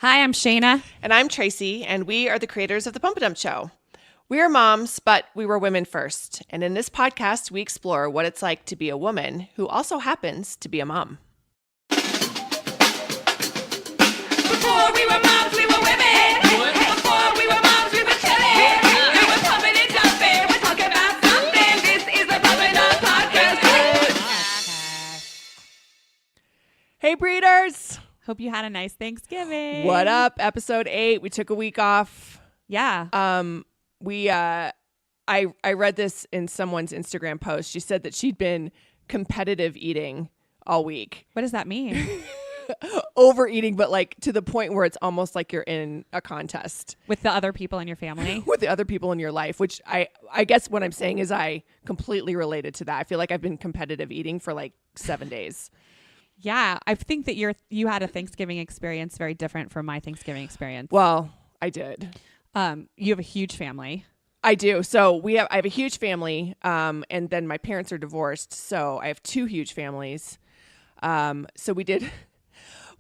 Hi, I'm Shayna. And I'm Tracey, and we are the creators of The Pump A Dump Show. We are moms, but we were women first. And in this podcast, we explore what it's like to be a woman who also happens to be a mom. Before we were moms, we were women. Before we were moms, we were chilling. We were pumping and dumping. We're talking about something. This is the Pump A Dump Podcast. Hey, breeders! Hope you had a nice Thanksgiving. What up? Episode 8. We took a week off. Yeah. I read this in someone's Instagram post. She said that she'd been competitive eating all week. What does that mean? Overeating, but like to the point where it's almost like you're in a contest With the other people in your family? with the other people in your life, which I guess what I'm saying is I completely related to that. I feel like I've been competitive eating for like 7 days. Yeah. I think that you had a Thanksgiving experience very different from my Thanksgiving experience. Well, I did. You have a huge family. I do. So I have a huge family, and then my parents are divorced, so I have 2 huge families. So we did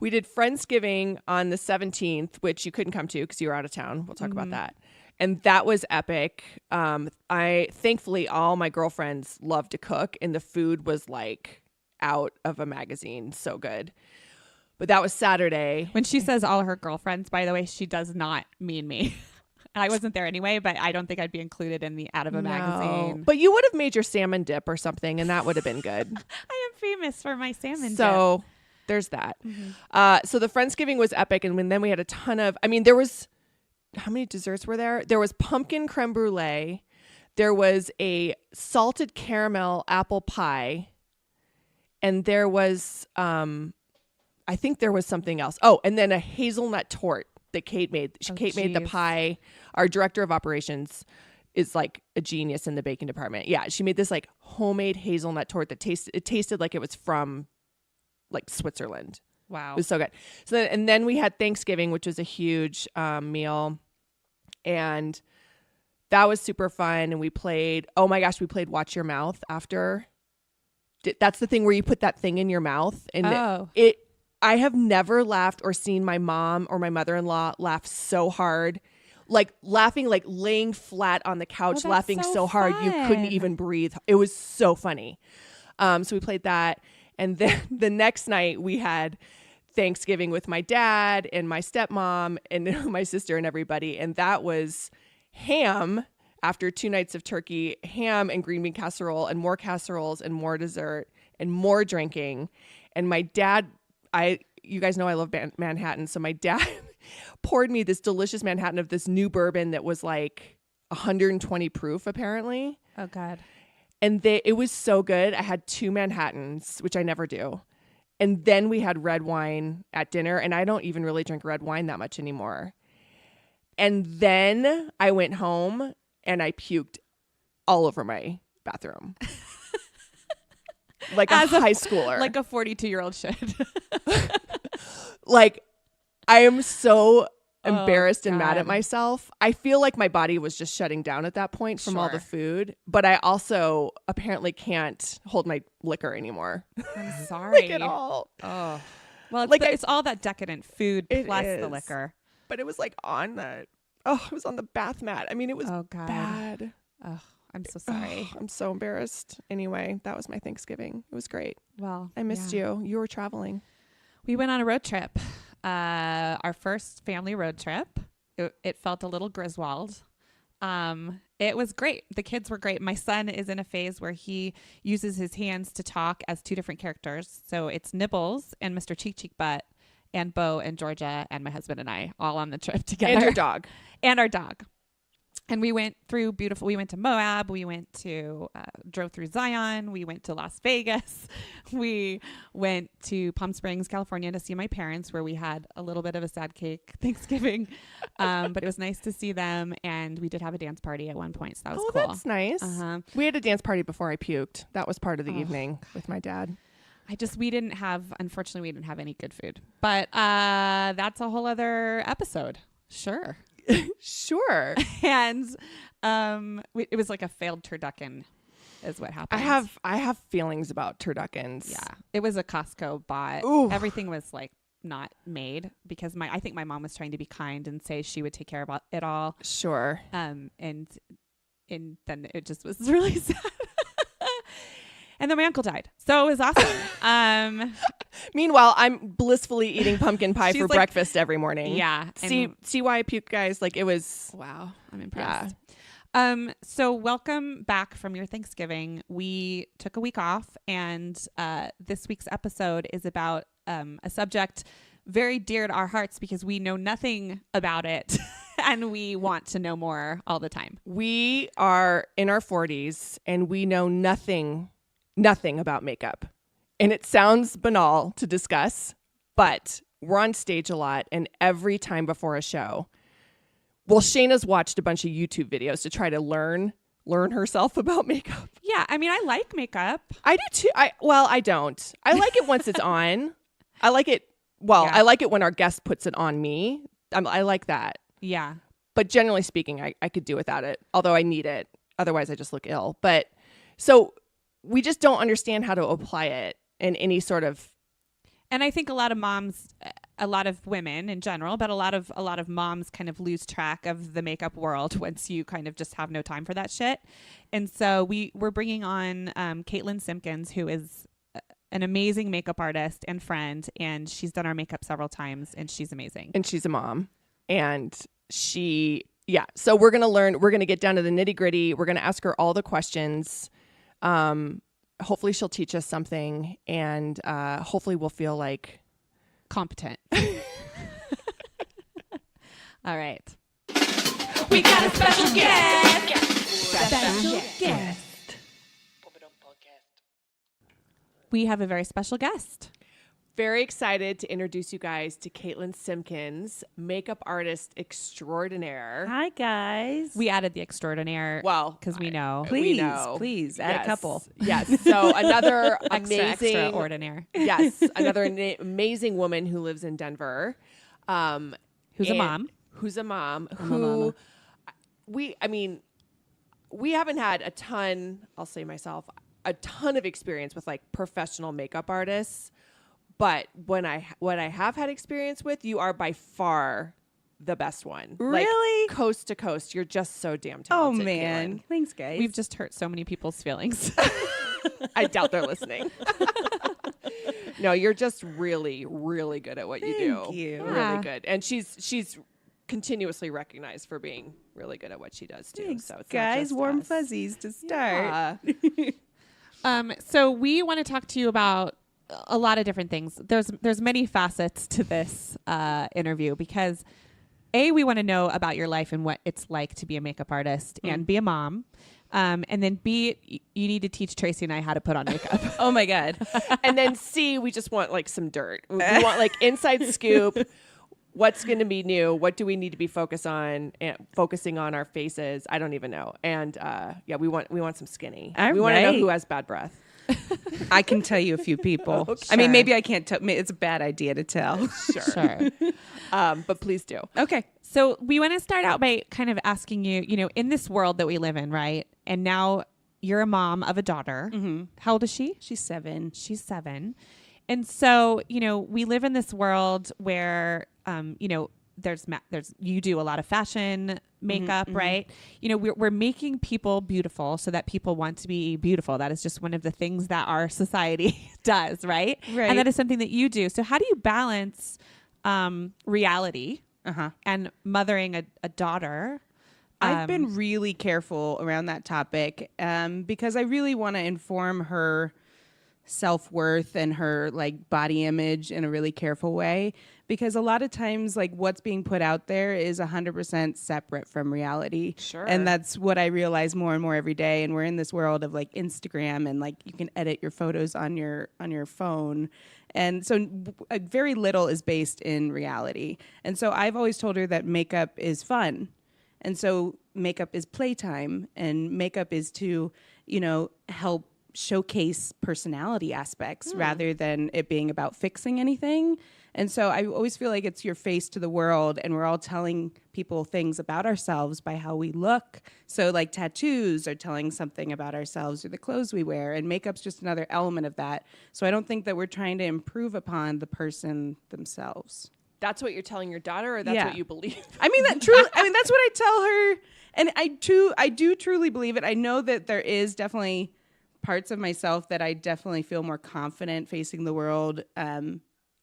Friendsgiving on the 17th, which you couldn't come to because you were out of town. We'll talk about that. And that was epic. Thankfully all my girlfriends love to cook, and the food was like out of a magazine. So good. But that was Saturday. When she says all her girlfriends, by the way, she does not mean me. I wasn't there anyway, but I don't think I'd be included in the out of a magazine. But you would have made your salmon dip or something, and that would have been good. I am famous for my salmon dip. So there's that. So the Friendsgiving was epic. And then we had a ton of, there was, how many desserts were there? There was pumpkin creme brulee. There was a salted caramel apple pie. And there was, I think there was something else. Oh, and then a hazelnut tort that Kate made. Kate made the pie. Our director of operations is like a genius in the baking department. Yeah, she made this like homemade hazelnut tort that tasted like it was from like Switzerland. Wow. It was so good. And then we had Thanksgiving, which was a huge meal. And that was super fun. And we played Watch Your Mouth after. That's the thing where you put that thing in your mouth. And I have never laughed or seen my mom or my mother-in-law laugh so hard. Like laughing, like laying flat on the couch, laughing so hard you couldn't even breathe. It was so funny. So we played that. And then the next night we had Thanksgiving with my dad and my stepmom and my sister and everybody. And that was ham after 2 nights of turkey, ham and green bean casserole and more casseroles and more dessert and more drinking. And my dad, you guys know I love Manhattan. So my dad poured me this delicious Manhattan of this new bourbon that was like 120 proof apparently. Oh God. And it was so good. I had 2 Manhattans, which I never do. And then we had red wine at dinner. And I don't even really drink red wine that much anymore. And then I went home and I puked all over my bathroom. Like a high schooler. Like a 42-year-old should. Like, I am so embarrassed and mad God. at myself. I feel like my body was just shutting down at that point from all the food. But I also apparently can't hold my liquor anymore. I'm sorry. Like at all. Oh. Well, it's, Like it's all that decadent food It plus is. the liquor. But it was like it was on the bath mat. It was bad. Oh, I'm so sorry. I'm so embarrassed. Anyway, that was my Thanksgiving. It was great. Well, I missed you. You were traveling. We went on a road trip. Our first family road trip. It felt a little Griswold. It was great. The kids were great. My son is in a phase where he uses his hands to talk as 2 different characters. So it's Nibbles and Mr. Cheek Cheek Butt and Bo and Georgia and my husband and I all on the trip together. And your dog. And our dog. And we went to Moab. We drove through Zion. We went to Las Vegas. We went to Palm Springs, California to see my parents, where we had a little bit of a sad cake Thanksgiving. But it was nice to see them. And we did have a dance party at one point. So that was cool. That's nice. We had a dance party before I puked. That was part of the evening with my dad. Unfortunately, we didn't have any good food. But that's a whole other episode. Sure. Sure. And it was like a failed turducken is what happened. I have feelings about turduckens. Yeah. It was a Costco bought. Ooh. Everything was like not made because I think my mom was trying to be kind and say she would take care of it all. Sure. And then it just was really sad. And then my uncle died. So it was awesome. Meanwhile, I'm blissfully eating pumpkin pie She's for like- breakfast every morning. Yeah. See why I puke, guys? Like, it was... Wow. I'm impressed. So welcome back from your Thanksgiving. We took a week off, and this week's episode is about a subject very dear to our hearts because we know nothing about it and we want to know more all the time. We are in our 40s, and we know nothing about makeup. And it sounds banal to discuss, but we're on stage a lot, and every time before a show... Well, Shayna's watched a bunch of YouTube videos to try to learn herself about makeup. Yeah, I mean, I like makeup. I do too. I don't. I like it once it's on. I like it. Well, Yeah. I like it when our guest puts it on me. I like that. Yeah. But generally speaking, I could do without it. Although I need it. Otherwise, I just look ill. But so we just don't understand how to apply it in any sort of. And I think a lot of moms, a lot of women in general, but a lot of moms kind of lose track of the makeup world once you kind of just have no time for that shit. And so we're bringing on Katelyn Simkins, who is an amazing makeup artist and friend, and she's done our makeup several times, and she's amazing. And she's a mom, and so we're gonna get down to the nitty gritty. We're gonna ask her all the questions. Hopefully she'll teach us something, and hopefully we'll feel like Competent. All right. We got a special guest. Special guest. We have a very special guest. very excited to introduce you guys to Katelyn Simkins, makeup artist extraordinaire. Hi, guys. We added the extraordinaire. Well, because we know. Please, we know. please add a couple. Yes. So another amazing, extraordinaire. yes, another amazing woman who lives in Denver. Who's a mom. Who's a mom. I'm a mama. We haven't had a ton, I'll say myself, a ton of experience with like professional makeup artists. But what I have had experience with, you are by far the best one. Really? Like, coast to coast. You're just so damn Oh, talented. man. Katelyn. Thanks, guys. We've just hurt so many people's feelings. I doubt they're listening. No, you're just really, really good at what you do. Thank you. Yeah. Really good. And she's continuously recognized for being really good at what she does too. Thanks, So it's not guys. just Warm us. fuzzies to start. Yeah. So we want to talk to you about a lot of different things. There's many facets to this interview because we want to know about your life and what it's like to be a makeup artist and be a mom. And then B, you need to teach Tracey and I how to put on makeup. Oh, my God. And then C, we just want like some dirt. We want like inside scoop. What's going to be new? What do we need to be focusing on our faces? I don't even know. And we want some skinny. All we want to know right. who has bad breath. I can tell you a few people. Oh, I mean, sure. maybe I can't tell. It's a bad idea to tell. Sure. But please do. Okay. So we want to start out by kind of asking you, in this world that we live in, right? And now you're a mom of a daughter. Mm-hmm. How old is she? She's 7. She's 7. And so, we live in this world where, there's you do a lot of fashion makeup, right? We're making people beautiful so that people want to be beautiful. That is just one of the things that our society does, right? Right. And that is something that you do. So how do you balance reality and mothering a daughter? I've been really careful around that topic because I really want to inform her self-worth and her like body image in a really careful way, because a lot of times like what's being put out there is 100% separate from reality. Sure. And that's what I realize more and more every day. And we're in this world of like Instagram and like you can edit your photos on your phone. And so very little is based in reality. And so I've always told her that makeup is fun. And so makeup is playtime, and makeup is to, help showcase personality aspects rather than it being about fixing anything. And so I always feel like it's your face to the world, and we're all telling people things about ourselves by how we look. So like tattoos are telling something about ourselves, or the clothes we wear, and makeup's just another element of that. So I don't think that we're trying to improve upon the person themselves. That's what you're telling your daughter, or that's what you believe? I mean, that's what I tell her. And I do truly believe it. I know that there is definitely parts of myself that I definitely feel more confident facing the world.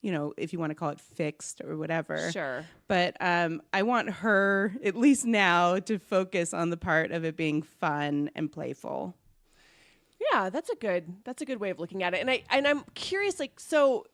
You know, if you want to call it fixed or whatever. Sure. But I want her, at least now, to focus on the part of it being fun and playful. Yeah, that's a good way of looking at it. And I'm curious, like, so,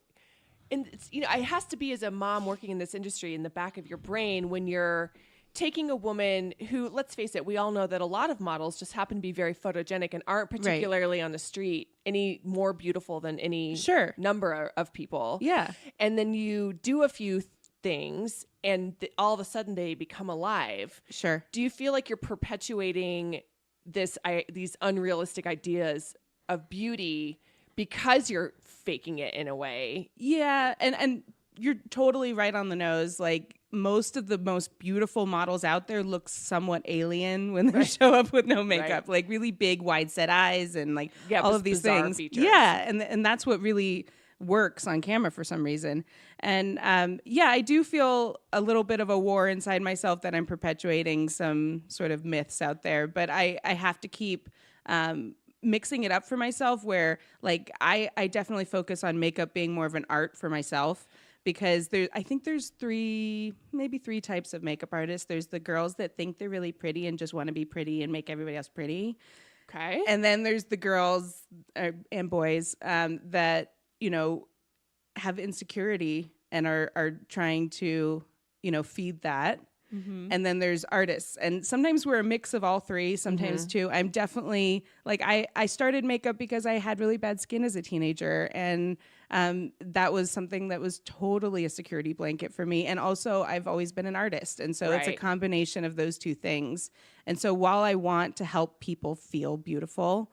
and it's, you know, it has to be, as a mom working in this industry, in the back of your brain when you're taking a woman who, let's face it, we all know that a lot of models just happen to be very photogenic and aren't particularly on the street any more beautiful than any number of people. Yeah. And then you do a few things and all of a sudden they become alive. Sure. Do you feel like you're perpetuating these unrealistic ideas of beauty because you're faking it in a way? Yeah. And you're totally right on the nose. Like, most of the most beautiful models out there look somewhat alien when they show up with no makeup, like really big, wide set eyes and like all of these things. Features. Yeah. And that's what really works on camera for some reason. And I do feel a little bit of a war inside myself that I'm perpetuating some sort of myths out there, but I have to keep mixing it up for myself, where like I definitely focus on makeup being more of an art for myself. Because I think there's maybe three types of makeup artists. There's the girls that think they're really pretty and just want to be pretty and make everybody else pretty. Okay. And then there's the girls and boys that, you know, have insecurity and are trying to, you know, feed that. Mm-hmm. And then there's artists. And sometimes we're a mix of all three, sometimes two. I'm definitely, like, I started makeup because I had really bad skin as a teenager. And that was something that was totally a security blanket for me. And also, I've always been an artist. And so it's a combination of those two things. And so while I want to help people feel beautiful,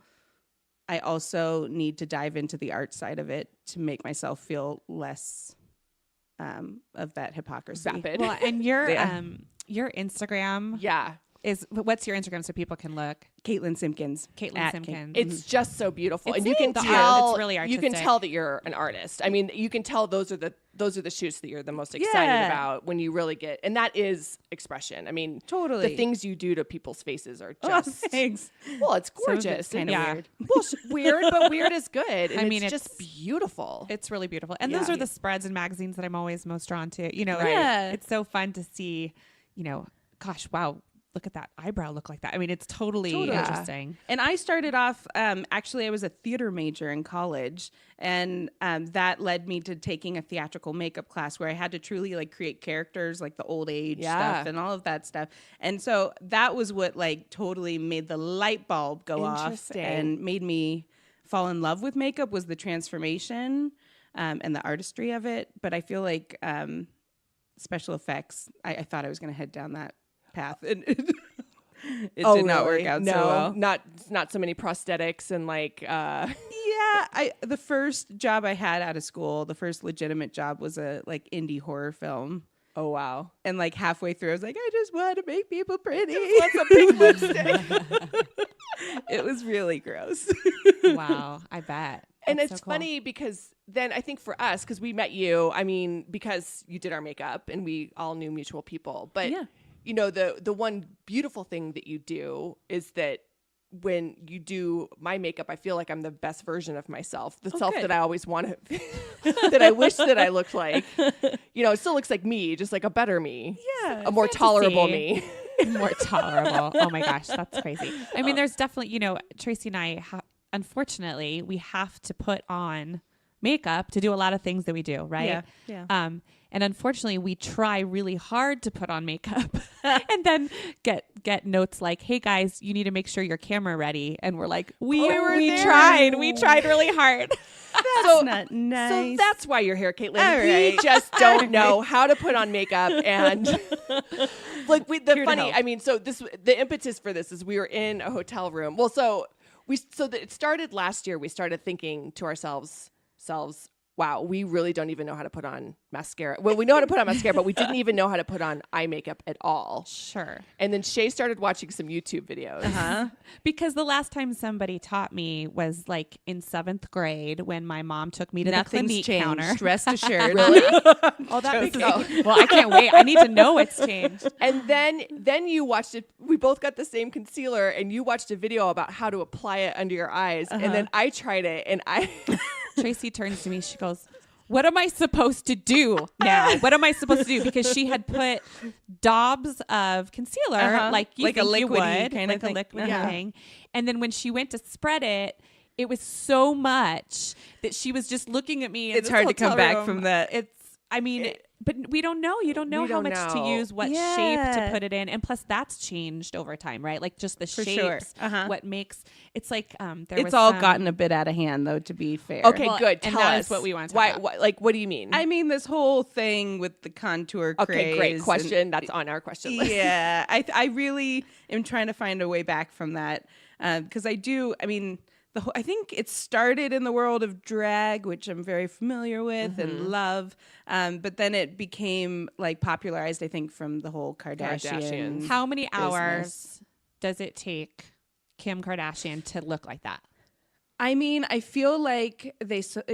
I also need to dive into the art side of it to make myself feel less of that hypocrisy. Vapid. Well, and your Instagram is, what's your Instagram so people can look? Katelyn Simkins. Katelyn Simkins. It's just so beautiful. It's and you can the tell art. It's really artistic. You can tell that you're an artist. I mean, you can tell those are the shoots that you're the most excited about when you really get, and that is expression. I mean, totally. The things you do to people's faces are just thanks. Well, it's gorgeous. Kind of weird. Well, weird, but weird is good. And it's just beautiful. It's really beautiful. And those are the spreads and magazines that I'm always most drawn to. You know, it's so fun to see, you know, gosh, wow, look at that eyebrow look like that. I mean, it's totally interesting. And I started off, actually, I was a theater major in college, and that led me to taking a theatrical makeup class where I had to truly like create characters, like the old age stuff and all of that stuff. And so that was what like totally made the light bulb go off and made me fall in love with makeup, was the transformation and the artistry of it. But I feel like special effects, I thought I was going to head down that path. It did not work out so well. Not so many prosthetics and like the first job I had out of school, the first legitimate job, was a like indie horror film. Oh wow. And like halfway through I was like, I just want to make people pretty. Want some pink lipstick. It was really gross. Wow, I bet. And That's it's so cool. funny because then I think for us, because we met you, I mean, because you did our makeup and we all knew mutual people. But you know, the one beautiful thing that you do is that when you do my makeup, I feel like I'm the best version of myself, the self that I always want to, that I wish that I looked like. You know, it still looks like me, just like a better me. Yeah. A more tolerable me. More tolerable. Oh my gosh, that's crazy. I mean, there's definitely, you know, Tracey and I, unfortunately, we have to put on makeup to do a lot of things that we do, right? Yeah. And unfortunately, we try really hard to put on makeup and then get notes like, hey guys, you need to make sure your camera ready. And we're like, we tried really hard. That's not nice. So that's why you're here, Katelyn. All We right. just don't know how to put on makeup, and like I mean, so the impetus for this is we were in a hotel room. Well, it started last year. We started thinking to ourselves, wow, we really don't even know how to put on mascara. Well, we know how to put on mascara, but we didn't even know how to put on eye makeup at all. Sure. And then Shay started watching some YouTube videos. Because the last time somebody taught me was like in 7th grade when my mom took me to Nothing's the Clinique changed. counter. Rest assured. Oh, that makes sense. Well, I can't wait. I need to know what's changed. And then you watched it. We both got the same concealer, and you watched a video about how to apply it under your eyes. And then I tried it, and Tracey turns to me. She goes, "What am I supposed to do now? What am I supposed to do?" Because she had put daubs of concealer, like you Like a think you liquidy would, kind of like a thing. liquid Yeah. thing. And then when she went to spread it, it was so much that she was just looking at me. In It's this hard to come hotel back room. from that. But we don't know. You don't know We how don't much know. to use, what shape Yeah. to put it in, and plus that's changed over time, right? Like just the For shapes. sure. What makes it's like there It's was all some- gotten a bit out of hand, though, to be fair. okay, Well, good. and Tell that us is what we want to Why? talk about. What do you mean? I mean, this whole thing with the contour craze. Okay, great and- question. That's on our question list. Yeah, I really am trying to find a way back from that because I do. I mean, I think it started in the world of drag, which I'm very familiar with and love, but then it became like popularized. I think from the whole Kardashian. Kardashians. How many business. hours does it take Kim Kardashian to look like that? I mean, I feel like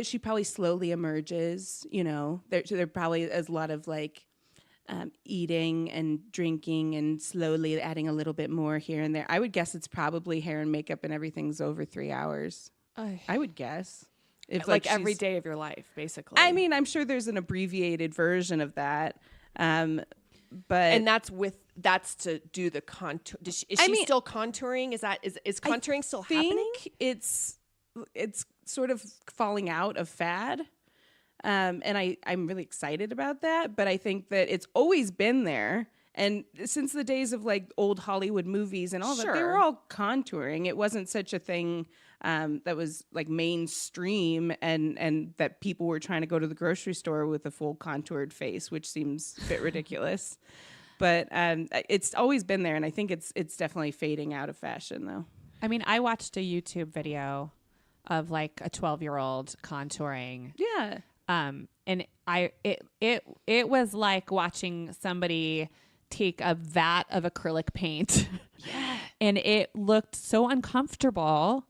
she probably slowly emerges. You know, there probably is a lot of like eating and drinking and slowly adding a little bit more here and there. I would guess it's probably hair and makeup and everything's over 3 hours. I would guess. If like every she's- day of your life, basically. I mean, I'm sure there's an abbreviated version of that. But and that's to do the contour. Is I she mean- still contouring? Is contouring still happening? it's sort of falling out of fad. And I'm really excited about that, but I think that it's always been there. And since the days of like old Hollywood movies and all that, they Sure. were all contouring. It wasn't such a thing that was like mainstream and that people were trying to go to the grocery store with a full contoured face, which seems a bit ridiculous. But it's always been there, and I think it's definitely fading out of fashion, though. I mean, I watched a YouTube video of like a 12-year-old contouring. Yeah. And it was like watching somebody take a vat of acrylic paint. Yeah. And it looked so uncomfortable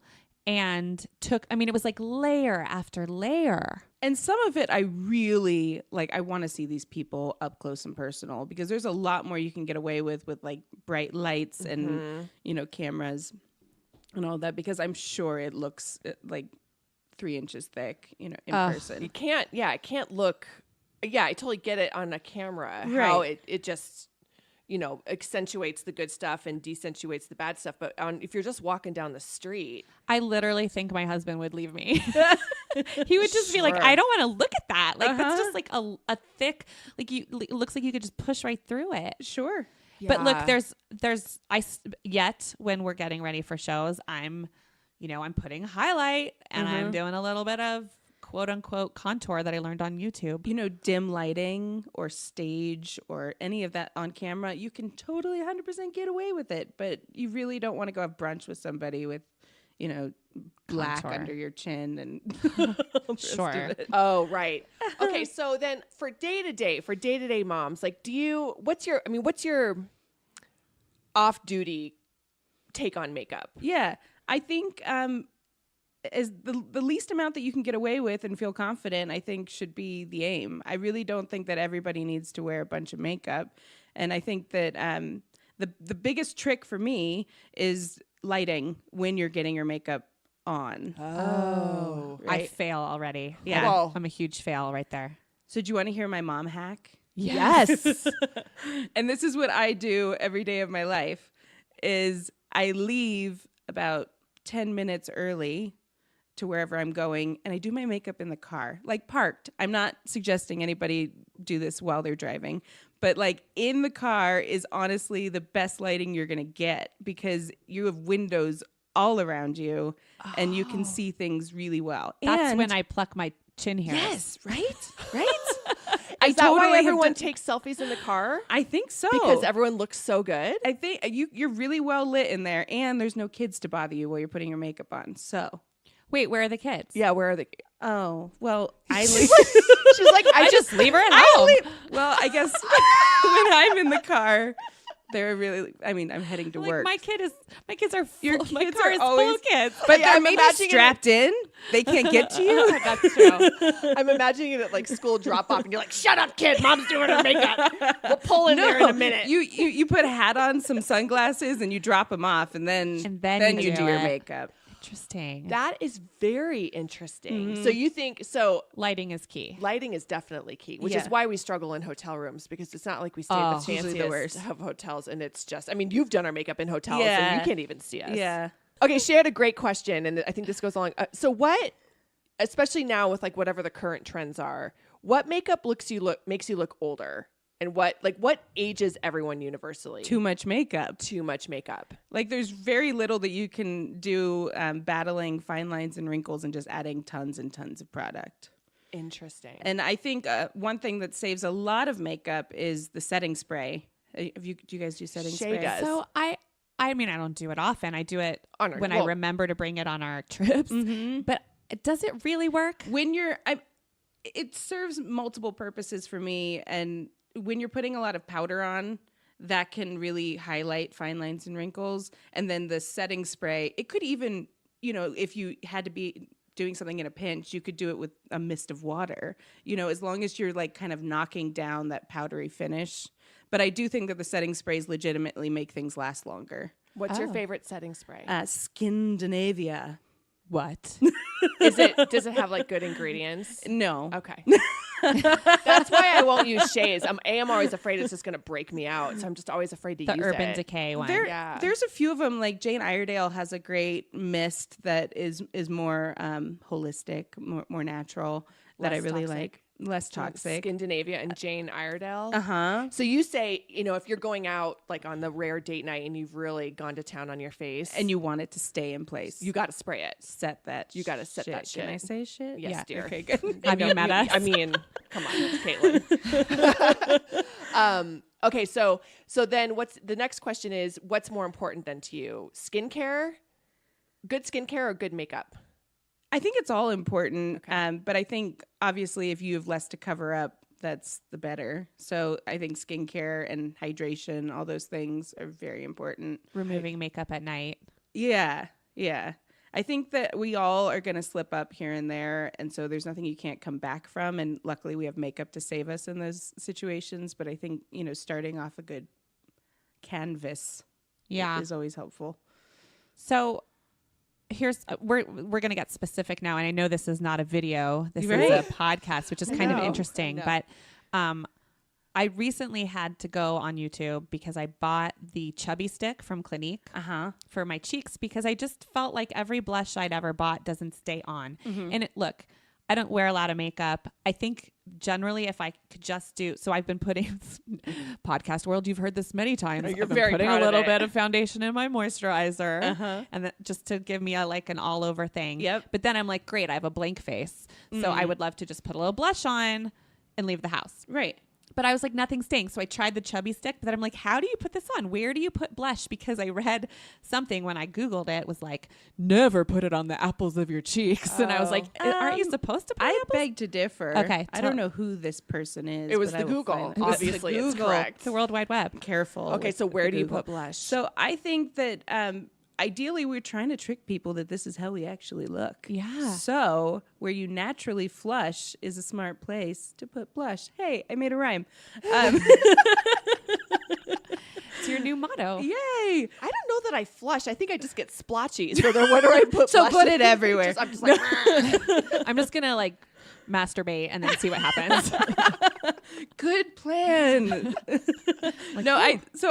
and it was like layer after layer. And some of it I really like. I want to see these people up close and personal because there's a lot more you can get away with like bright lights and, cameras and all that, because I'm sure it looks like 3 inches thick, in person. It can't look. Yeah, I totally get it on a camera. Right. How it just, accentuates the good stuff and decentuates the bad stuff. But if you're just walking down the street, I literally think my husband would leave me. He would just be like, Sure. I don't want to look at that. Like that's just like a thick, like it looks like you could just push right through it. Sure. But look, Yeah. yet when we're getting ready for shows, I'm putting highlight and I'm doing a little bit of quote unquote contour that I learned on YouTube. Dim lighting or stage or any of that on camera, you can totally 100% get away with it. But you really don't want to go have brunch with somebody with, black Contour. under your chin and all the rest of Sure. it. oh right, okay. So then for day to day moms, like, what's your off duty take on makeup? Yeah, I think as the least amount that you can get away with and feel confident, I think should be the aim. I really don't think that everybody needs to wear a bunch of makeup, and I think that the biggest trick for me is lighting when you're getting your makeup on. Oh, I fail already. Yeah. Well- I'm a huge fail right there. So do you want to hear my mom hack? yes. And this is what I do every day of my life is I leave about 10 minutes early to wherever I'm going, and I do my makeup in the car, like parked. I'm not suggesting anybody do this while they're driving, but like in the car is honestly the best lighting you're going to get because you have windows all around you and you can see things really well. That's And- when I pluck my chin hairs. Yes, right? Right? I Is that why have everyone done- takes selfies in the car? I think so. Because everyone looks so good. I think you're really well lit in there, and there's no kids to bother you while you're putting your makeup on. So Wait, where are the kids? Yeah, where are the? Oh, well, I leave. She's like, I just leave her at home. Well, I guess when I'm in the car, they're really. I mean, I'm heading to Like, work. my kids are full. Your My kids car are is full always- of kids. but Yeah, they're I'm maybe imagining strapped in. They can't get to you. That's true. I'm imagining it at like school drop off, and you're like, "Shut up, kid! Mom's doing her makeup. We'll pull in there in a minute." You put a hat on, some sunglasses, and you drop them off, and then you do your it. makeup. Interesting. That is very interesting. So you think Lighting is key. lighting is definitely key, which Yeah. is why we struggle in hotel rooms because it's not like we stay at the usually the fanciest worst. of hotels, and it's just. I mean, you've done our makeup in hotels, so Yeah. you can't even see us. Yeah. Okay, she had a great question, and I think this goes along. So what, especially now with like whatever the current trends are, what makeup makes you look older, and what ages everyone universally? Too much makeup. Too much makeup. Like there's very little that you can do battling fine lines and wrinkles and just adding tons and tons of product. Interesting. And I think one thing that saves a lot of makeup is the setting spray. Do you guys do setting Shay spray? does. So I mean, I don't do it often. I do it when I well- remember to bring it on our trips. But does it really work? When it serves multiple purposes for me, and when you're putting a lot of powder on, that can really highlight fine lines and wrinkles. And then the setting spray, it could even, if you had to be doing something in a pinch, you could do it with a mist of water, as long as you're like kind of knocking down that powdery finish. But I do think that the setting sprays legitimately make things last longer. What's your favorite setting spray? Scandinavia. What? Does it have like good ingredients? No. Okay. That's why I won't use Shay's. I'm always afraid it's just going to break me out. So I'm just always afraid to The use Urban it. Decay one. Yeah. There's a few of them. Like Jane Iredale has a great mist that is more holistic, more natural. That I Less really toxic. like. Less toxic. Scandinavia and Jane Iredale. Uh-huh. So you say, if you're going out like on the rare date night and you've really gone to town on your face And you want it to stay in place. you got to spray it. set that. You gotta set that shit. Can I say shit? Yes, Yeah. dear. Okay, good. Have you met us? I mean, come on, Caitlin. Okay, so then what's the next question is what's more important than to you? Skincare? Good skincare or good makeup? I think it's all important, but I think obviously if you have less to cover up, that's the better. So I think skincare and hydration, all those things are very important. Removing makeup at night. Yeah, yeah. I think that we all are going to slip up here and there, and so there's nothing you can't come back from. And luckily, we have makeup to save us in those situations. But I think starting off a good canvas, is always helpful. So here's we're going to get specific now, and I know this is not a video. This Right. is a podcast, which is kind of know. interesting. But I recently had to go on YouTube because I bought the chubby stick from Clinique for my cheeks because I just felt like every blush I'd ever bought doesn't stay on. And look, I don't wear a lot of makeup. I think generally if I could just do, so I've been putting, podcast world, you've heard this many times. You're I've been very putting proud a of little it. bit of foundation in my moisturizer and then just to give me an all over thing. Yep. But then I'm like, great, I have a blank face. So I would love to just put a little blush on and leave the house. Right. But I was like, nothing's staying. So I tried the chubby stick, but then I'm like, how do you put this on? Where do you put blush? Because I read something when I Googled it was like, never put it on the apples of your cheeks. And I was like, aren't you supposed to put I apples? beg to differ. Okay, I don't know who this person is. It was but the I will Google. find- It was the Obviously, it's Google. correct. The World Wide Web. Careful. Okay, with so where the do you Google. put blush? So I think that ideally we're trying to trick people that this is how we actually look. Yeah. So where you naturally flush is a smart place to put blush. Hey, I made a rhyme. It's your new motto. Yay! I don't know that I flush. I think I just get splotchy. So then where do I put So blush? put it everywhere. I'm just like, I'm just going to masturbate and then see what happens. Good plan.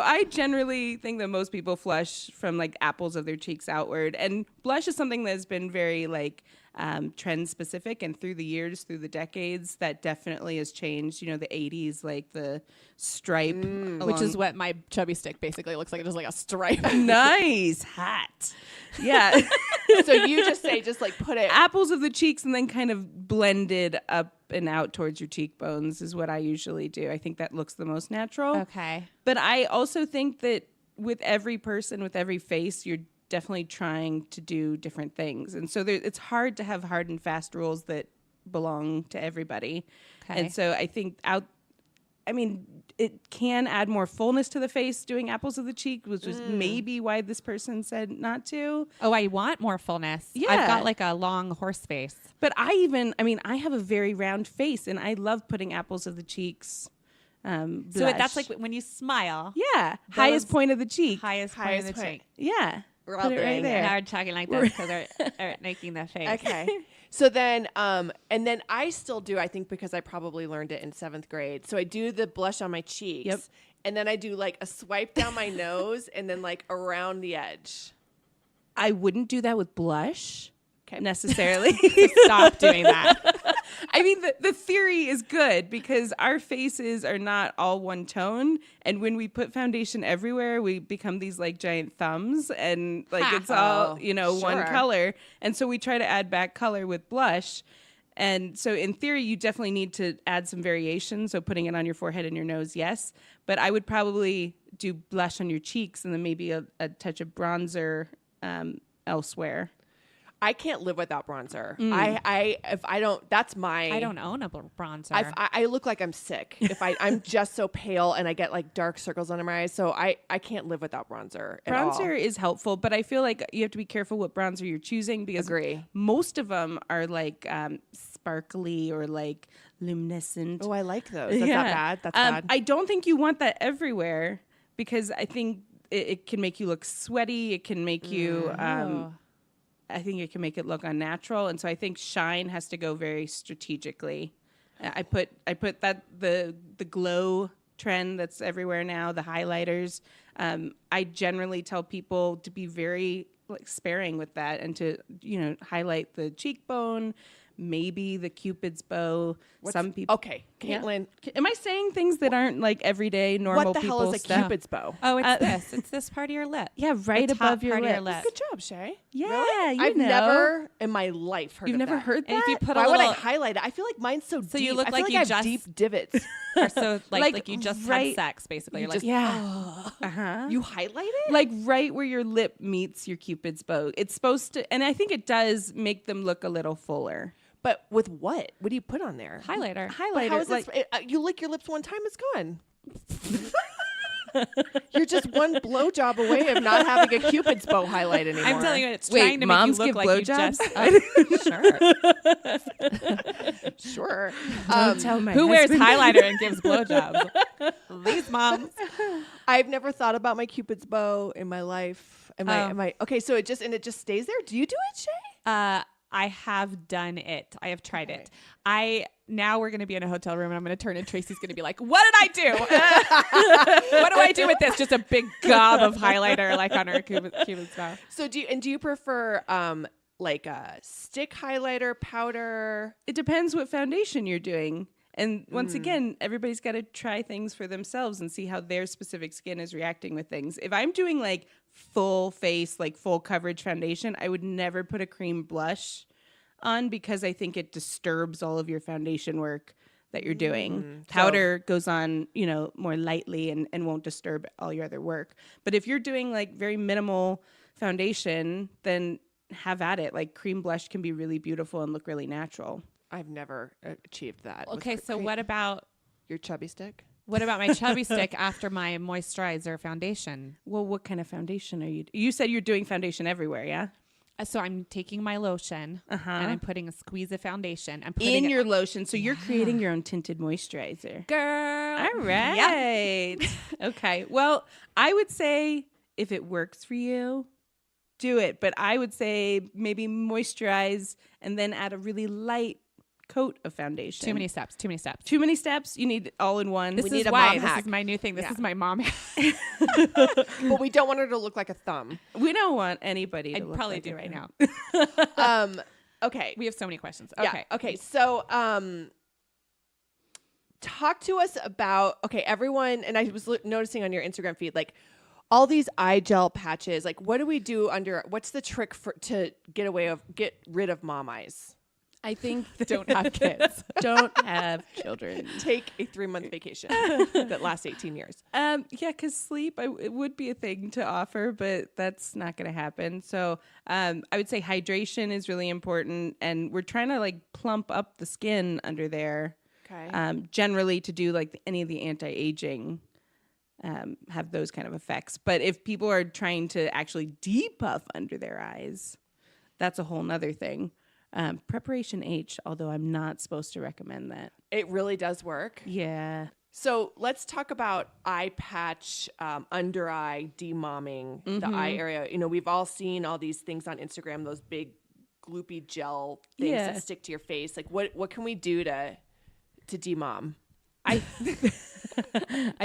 I generally think that most people flush from apples of their cheeks outward, and blush is something that's been very trend specific, and through the years, through the decades, that definitely has changed. The 80s, the stripe, Which is what my chubby stick basically looks like. It's just like a stripe. nice hat. Yeah. so you just say, put it. Apples of the cheeks and then kind of blended up and out towards your cheekbones is what I usually do. I think that looks the most natural. Okay. But I also think that with every person, with every face, you're definitely trying to do different things. And so it's hard to have hard and fast rules that belong to everybody. Okay. And so I think it can add more fullness to the face doing apples of the cheek, which was maybe why this person said not to. Oh, I want more fullness. Yeah. I've got like a long horse face. But I have a very round face, and I love putting apples of the cheeks. So blush. that's like when you smile. Yeah, highest point of the cheek. Highest point of the cheek. Yeah, We're put all it right doing it. there. Now we're talking like this because they're making the face. Okay. So then, and then I still do, I think because I probably learned it in 7th grade. So I do the blush on my cheeks. Yep. And then I do like a swipe down my nose and then like around the edge. I wouldn't do that with blush necessarily. Stop doing that. I mean, the theory is good because our faces are not all one tone. And when we put foundation everywhere, we become these like giant thumbs and like it's all, one sure. color. And so we try to add back color with blush. And so in theory, you definitely need to add some variation. So putting it on your forehead and your nose, yes. But I would probably do blush on your cheeks and then maybe a touch of bronzer elsewhere. I can't live without bronzer. I don't own a bronzer. I look like I'm sick if I'm just so pale and I get like dark circles under my eyes. So I can't live without bronzer. At all. Bronzer is helpful, but I feel like you have to be careful what bronzer you're choosing because Agree. most of them are like sparkly or like luminescent. Oh, I like those. That's not bad. That's bad. I don't think you want that everywhere because I think it can make you look sweaty. It can make you. I think it can make it look unnatural, and so I think shine has to go very strategically. I put that the glow trend that's everywhere now, the highlighters. I generally tell people to be very sparing with that and to highlight the cheekbone, maybe the Cupid's bow. Some people. Okay, Katelyn. Am I saying things that aren't like everyday normal What the people hell is a stuff? Cupid's bow? Oh, it's this. It's this part of your lip. Yeah, right The top above your part of your lips. lip. Good job, Shay. Yeah, Really? you I've know. never in my life heard You've of never that. heard that? And if you put Why a would I little, highlight it? I feel like mine's so deep. you look I feel like you I have just- deep divots. or so like Like you just right- had sex, basically. You're like, just- Yeah. Uh-huh. You highlight it? Like right where your lip meets your Cupid's bow. It's supposed to, and I think it does make them look a little fuller. But with what? What do you put on there? highlighter. But Highlighter, how is like, you lick your lips one time, it's gone. You're just one blowjob away of not having a Cupid's bow highlight anymore. I'm telling you, it's Wait, trying to moms make you give look like blowjobs? you just. Sure. Sure. Don't tell my Who wears husband. highlighter and gives blowjobs? These moms. I've never thought about my Cupid's bow in my life. Am I okay? So it just stays there. Do you do it, Shay? I have done it. I have tried it. Now we're going to be in a hotel room and I'm going to turn and Tracy's going to be like, what did I do? What do I do with this? Just a big gob of highlighter like on her Cupid's bow. So do you prefer like a stick highlighter, powder? It depends what foundation you're doing. And once again, everybody's got to try things for themselves and see how their specific skin is reacting with things. If I'm doing like full face, like full coverage foundation, I would never put a cream blush on because I think it disturbs all of your foundation work that you're doing. Powder goes on, more lightly and won't disturb all your other work. But if you're doing like very minimal foundation, then have at it. Like cream blush can be really beautiful and look really natural. I've never achieved that. Okay, so what about your chubby stick? my chubby stick after my moisturizer foundation? Well, what kind of foundation are you? You said you're doing foundation everywhere, yeah? So I'm taking my lotion and I'm putting a squeeze of foundation. I'm In putting your lotion, so you're creating your own tinted moisturizer. girl. All right. Okay. Well, I would say if it works for you, do it. But I would say maybe moisturize and then add a really light coat of foundation. Too many steps. Too many steps. You need it all in one. This We is need a why mom this hack. is my new thing. This is my mom hack. But we don't want her to look like a thumb. We don't want anybody to I'd look probably like do a right thumb. now. Okay. We have so many questions. Yeah, Okay. Okay. So, talk to us about, everyone, and I was noticing on your Instagram feed, like all these eye gel patches, like what do we do what's the trick to get rid of mom eyes? I think Don't have kids. don't have children. Take a 3-month vacation that lasts 18 years. Yeah, because sleep it would be a thing to offer, but that's not going to happen. So I would say hydration is really important, and we're trying to like plump up the skin under there. Okay. Generally, to do like any of the anti-aging, have those kind of effects. But if people are trying to actually depuff under their eyes, that's a whole nother thing. Preparation H, although I'm not supposed to recommend that. It really does work. Yeah. So let's talk about eye patch, under eye demomming the eye area. You know, we've all seen all these things on Instagram, those big gloopy gel things Yeah. that stick to your face. Like what can we do to demom? I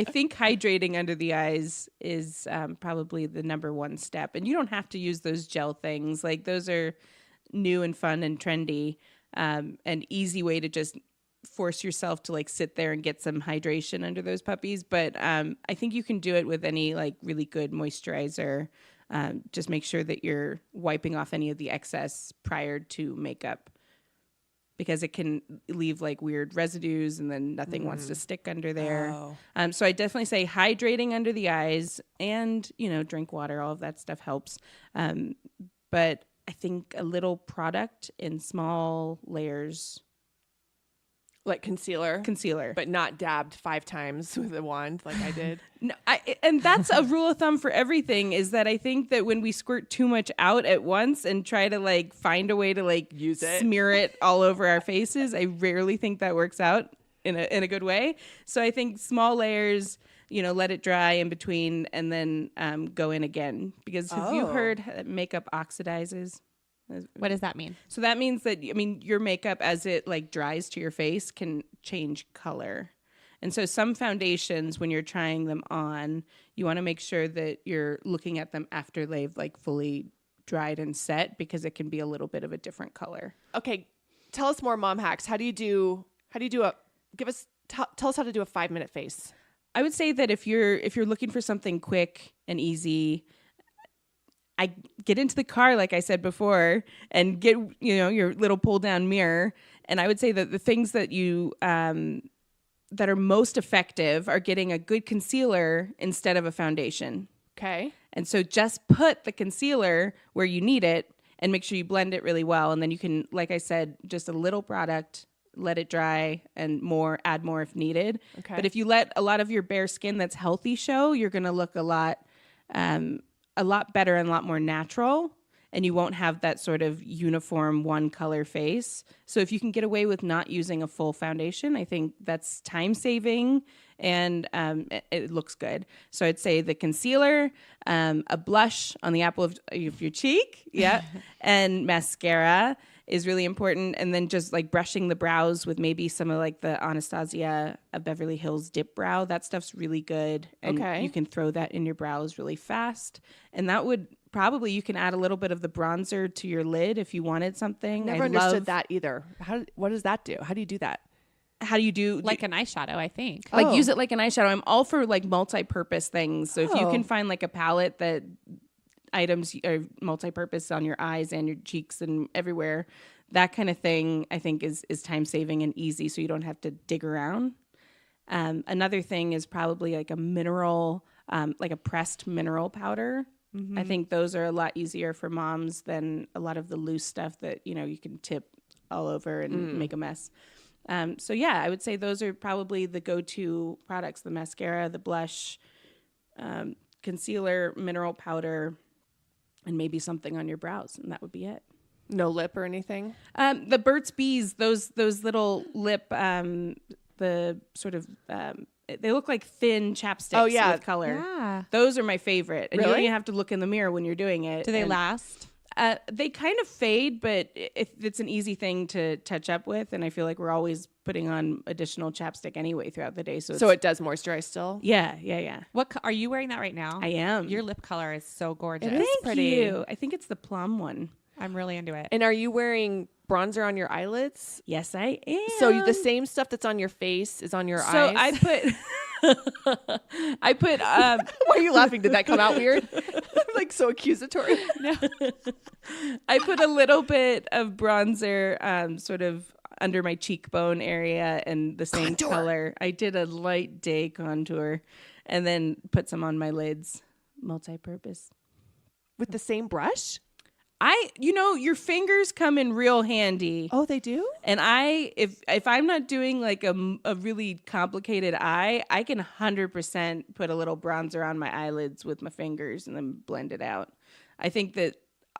think hydrating under the eyes is probably the number one step. And you don't have to use those gel things. Like those are new and fun and trendy, an easy way to just force yourself to like sit there and get some hydration under those puppies. But I think you can do it with any like really good moisturizer. Just make sure that you're wiping off any of the excess prior to makeup, because it can leave like weird residues and then nothing wants to stick under there. Oh. So I definitely say hydrating under the eyes and, drink water. All of that stuff helps. But I think a little product in small layers. Like concealer, Concealer. but not dabbed 5 times with a wand like I did. No, and that's a rule of thumb for everything, is that I think that when we squirt too much out at once and try to like find a way to like Use it. smear it all over our faces, I rarely think that works out in a good way. So I think small layers, let it dry in between and then go in again. Because have you Oh. heard that makeup oxidizes? What does that mean? So that means that, your makeup as it like dries to your face can change color. And so some foundations, when you're trying them on, you want to make sure that you're looking at them after they've like fully dried and set, because it can be a little bit of a different color. Okay, tell us more mom hacks. Tell us how to do a 5-minute face. I would say that if you're looking for something quick and easy, I get into the car, like I said before, and get, your little pull down mirror. And I would say that the things that you, that are most effective are getting a good concealer instead of a foundation. Okay. And so just put the concealer where you need it and make sure you blend it really well. And then you can, like I said, just a little product, let it dry, and add more if needed. Okay. But if you let a lot of your bare skin that's healthy show, you're going to look a lot better and a lot more natural, and you won't have that sort of uniform one color face. So if you can get away with not using a full foundation, I think that's time saving, and it looks good. So I'd say the concealer, a blush on the apple of your cheek, yeah, and mascara is really important. And then just like brushing the brows with maybe some of like the Anastasia Beverly Hills dip brow. That stuff's really good. And Okay. you can throw that in your brows really fast. And that would probably, you can add a little bit of the bronzer to your lid if you wanted something. Never understood that either. What does that do? How do you do that? How do you do? Like an eyeshadow, I think. Like Oh. use it like an eyeshadow. I'm all for like multi-purpose things. So if you Oh. can find like a palette that items are multi-purpose on your eyes and your cheeks and everywhere, that kind of thing I think is time saving and easy, so you don't have to dig around. Another thing is probably like a mineral, like a pressed mineral powder. I think those are a lot easier for moms than a lot of the loose stuff that you can tip all over and make a mess. So yeah, I would say those are probably the go-to products: the mascara, the blush, concealer, mineral powder, and maybe something on your brows, and that would be it. No lip or anything? The Burt's Bees, those little lip, the sort of, they look like thin chapsticks Oh, yeah. with color. Yeah. Those are my favorite. And you don't Really? even have to look in the mirror when you're doing it. Do they And, last? They kind of fade, but it's an easy thing to touch up with. And I feel like we're always putting on additional chapstick anyway throughout the day. So it does moisturize still? Yeah. Are you wearing that right now? I am. Your lip color is so gorgeous. It is Thank pretty. you. I think it's the plum one. I'm really into it. And are you wearing bronzer on your eyelids? Yes, I am. So the same stuff that's on your face is on your eyes? So I put Why are you laughing? Did that come out weird? Like so accusatory. I put a little bit of bronzer sort of under my cheekbone area and the same color. I did a light day contour and then put some on my lids. Multi-purpose. With the same brush? Your fingers come in real handy. Oh, they do? And if I'm not doing like a really complicated eye, I can 100% put a little bronzer on my eyelids with my fingers and then blend it out. I think that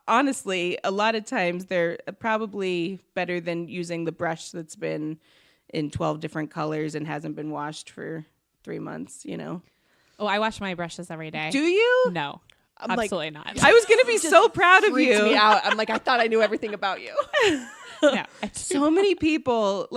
honestly, a lot of times they're probably better than using the brush that's been in 12 different colors and hasn't been washed for 3 months, Oh, I wash my brushes every day. Do you? No, I'm like- absolutely not. I was going to be so proud of Freaks you. me out. I'm like, I thought I knew everything about you. No. So many people,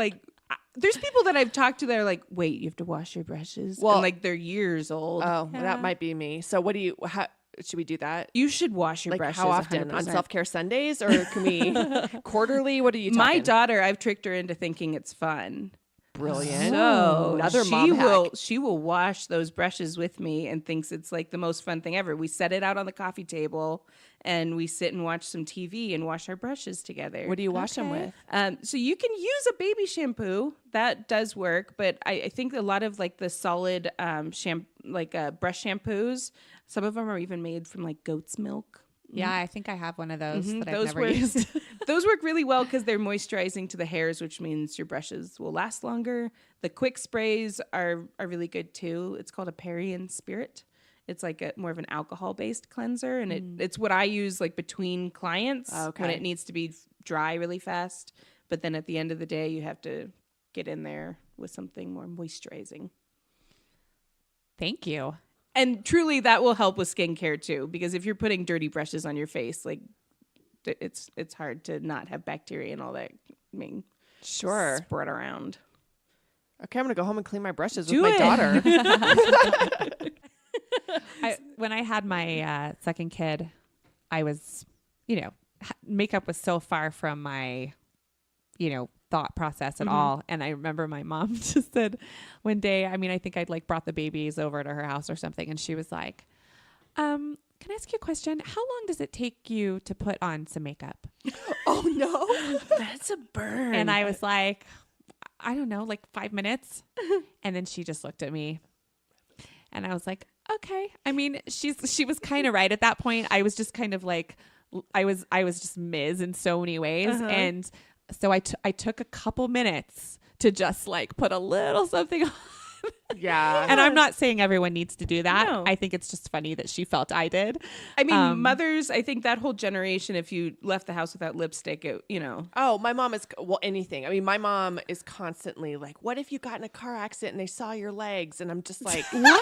there's people that I've talked to that are like, wait, you have to wash your brushes? Well- and they're years old. Oh, well, that might be me. So how should we do that? You should wash your Like brushes. how often? 100%. On self-care Sundays, or can we quarterly? What are you talking? My daughter, I've tricked her into thinking it's fun. Brilliant. So Another she mom will hack. she will wash those brushes with me and thinks it's like the most fun thing ever. We set it out on the coffee table and we sit and watch some TV and wash our brushes together. What do you wash them with? So you can use a baby shampoo that does work, but I think a lot of like the solid brush shampoos, some of them are even made from like goat's milk. Yeah, I think I have one of those that I've Those never work. used. Those work really well because they're moisturizing to the hairs, which means your brushes will last longer. The quick sprays are really good too. It's called a Parian Spirit. It's like more of an alcohol-based cleanser, and it's what I use like between clients when it needs to be dry really fast. But then at the end of the day, you have to get in there with something more moisturizing. Thank you. And truly, that will help with skincare too, because if you're putting dirty brushes on your face, like it's hard to not have bacteria and all that Sure. spread around. Okay, I'm gonna go home and clean my brushes Do with my it. daughter. When I had my second kid, I was, makeup was so far from my, thought process at all. And I remember my mom just said one day, I think I'd like brought the babies over to her house or something. And she was like, can I ask you a question? How long does it take you to put on some makeup? Oh no, That's a burn. And I was like, I don't know, like 5 minutes. And then she just looked at me and I was like, okay. She was kind of right at that point. I was just kind of like, I was just Ms. in so many ways. And so I took a couple minutes to just like put a little something on. yeah. And I'm not saying everyone needs to do that. No. I think it's just funny that she felt I did. Mothers, I think that whole generation, if you left the house without lipstick, Oh, my mom is anything. My mom is constantly like, "What if you got in a car accident and they saw your legs?" And I'm just like, "What?"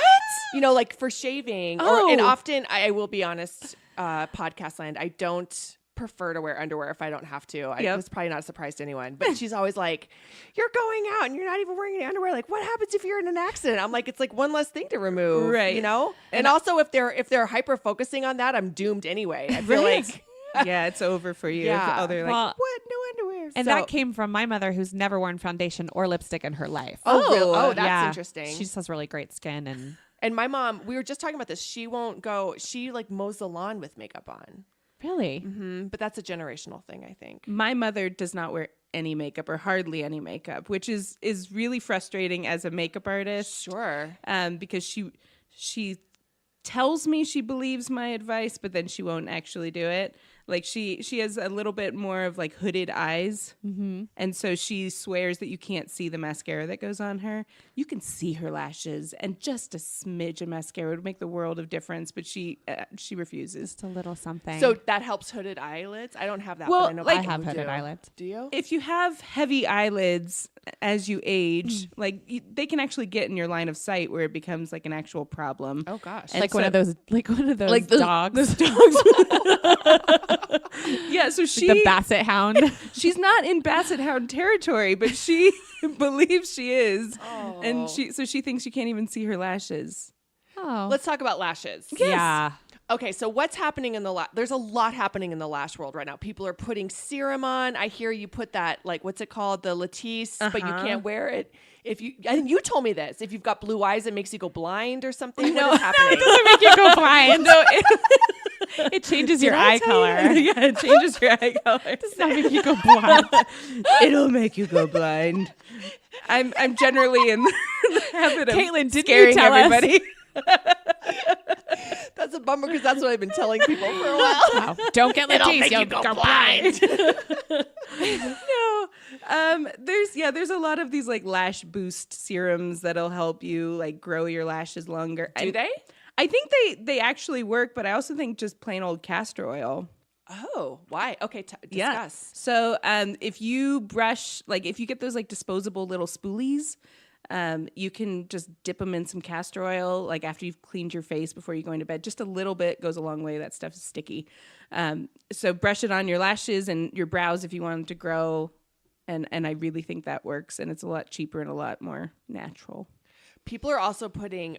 Like for shaving. And often, I will be honest, podcast land, I don't prefer to wear underwear if I don't have to. It's probably not a surprise to anyone, but she's always like, "You're going out and you're not even wearing any underwear. Like, what happens if you're in an accident?" I'm like, it's like one less thing to remove, Right. And also, if they're hyper focusing on that, I'm doomed anyway. I feel like, yeah, it's over for you. Yeah. They're Well, like, what? No underwear. And So- that came from my mother, who's never worn foundation or lipstick in her life. oh, really? Oh, that's Yeah. interesting. She just has really great skin. And my mom, we were just talking about this. She won't go. She like mows the lawn with makeup on. Really? But that's a generational thing, I think. My mother does not wear any makeup or hardly any makeup, which is really frustrating as a makeup artist. Sure. Because she tells me she believes my advice, but then she won't actually do it. Like she has a little bit more of like hooded eyes, and so she swears that you can't see the mascara that goes on her. You can see her lashes, and just a smidge of mascara would make the world of difference. But she refuses. Just a little something. So that helps hooded eyelids. I don't have that. Well, but I know like- I people have who hooded do. eyelids. Do you? If you have heavy eyelids as you age, they can actually get in your line of sight where it becomes like an actual problem. Oh gosh. And Like one so- of those the- dogs. Yeah, so The basset hound. she's not in basset hound territory, but she believes she is, and she thinks she can't even see her lashes. Oh. Let's talk about lashes. Yeah. Okay, so what's happening in the there's a lot happening in the lash world right now. People are putting serum on. I hear you put that, like, what's it called? The Latisse, but you can't wear it. I think you told me this. If you've got blue eyes, it makes you go blind or something. No. What is happening? Doesn't make you go blind. It changes your eye color. Yeah, it changes your eye color. Does not make you go blind. It'll make you go blind. I'm generally in the habit of Caitlin, didn't you scaring tell us? everybody. That's a bummer because that's what I've been telling people for a while. Oh, don't get Latisse, you'll go blind. No, there's a lot of these like lash boost serums that'll help you like grow your lashes longer. Do they? I think they actually work, but I also think just plain old castor oil. Oh, why? Okay, discuss. Yeah. So if you brush, like if you get those like disposable little spoolies, you can just dip them in some castor oil, like after you've cleaned your face before you're going to bed. Just a little bit goes a long way. That stuff is sticky. So brush it on your lashes and your brows if you want them to grow. And I really think that works. And it's a lot cheaper and a lot more natural. People are also putting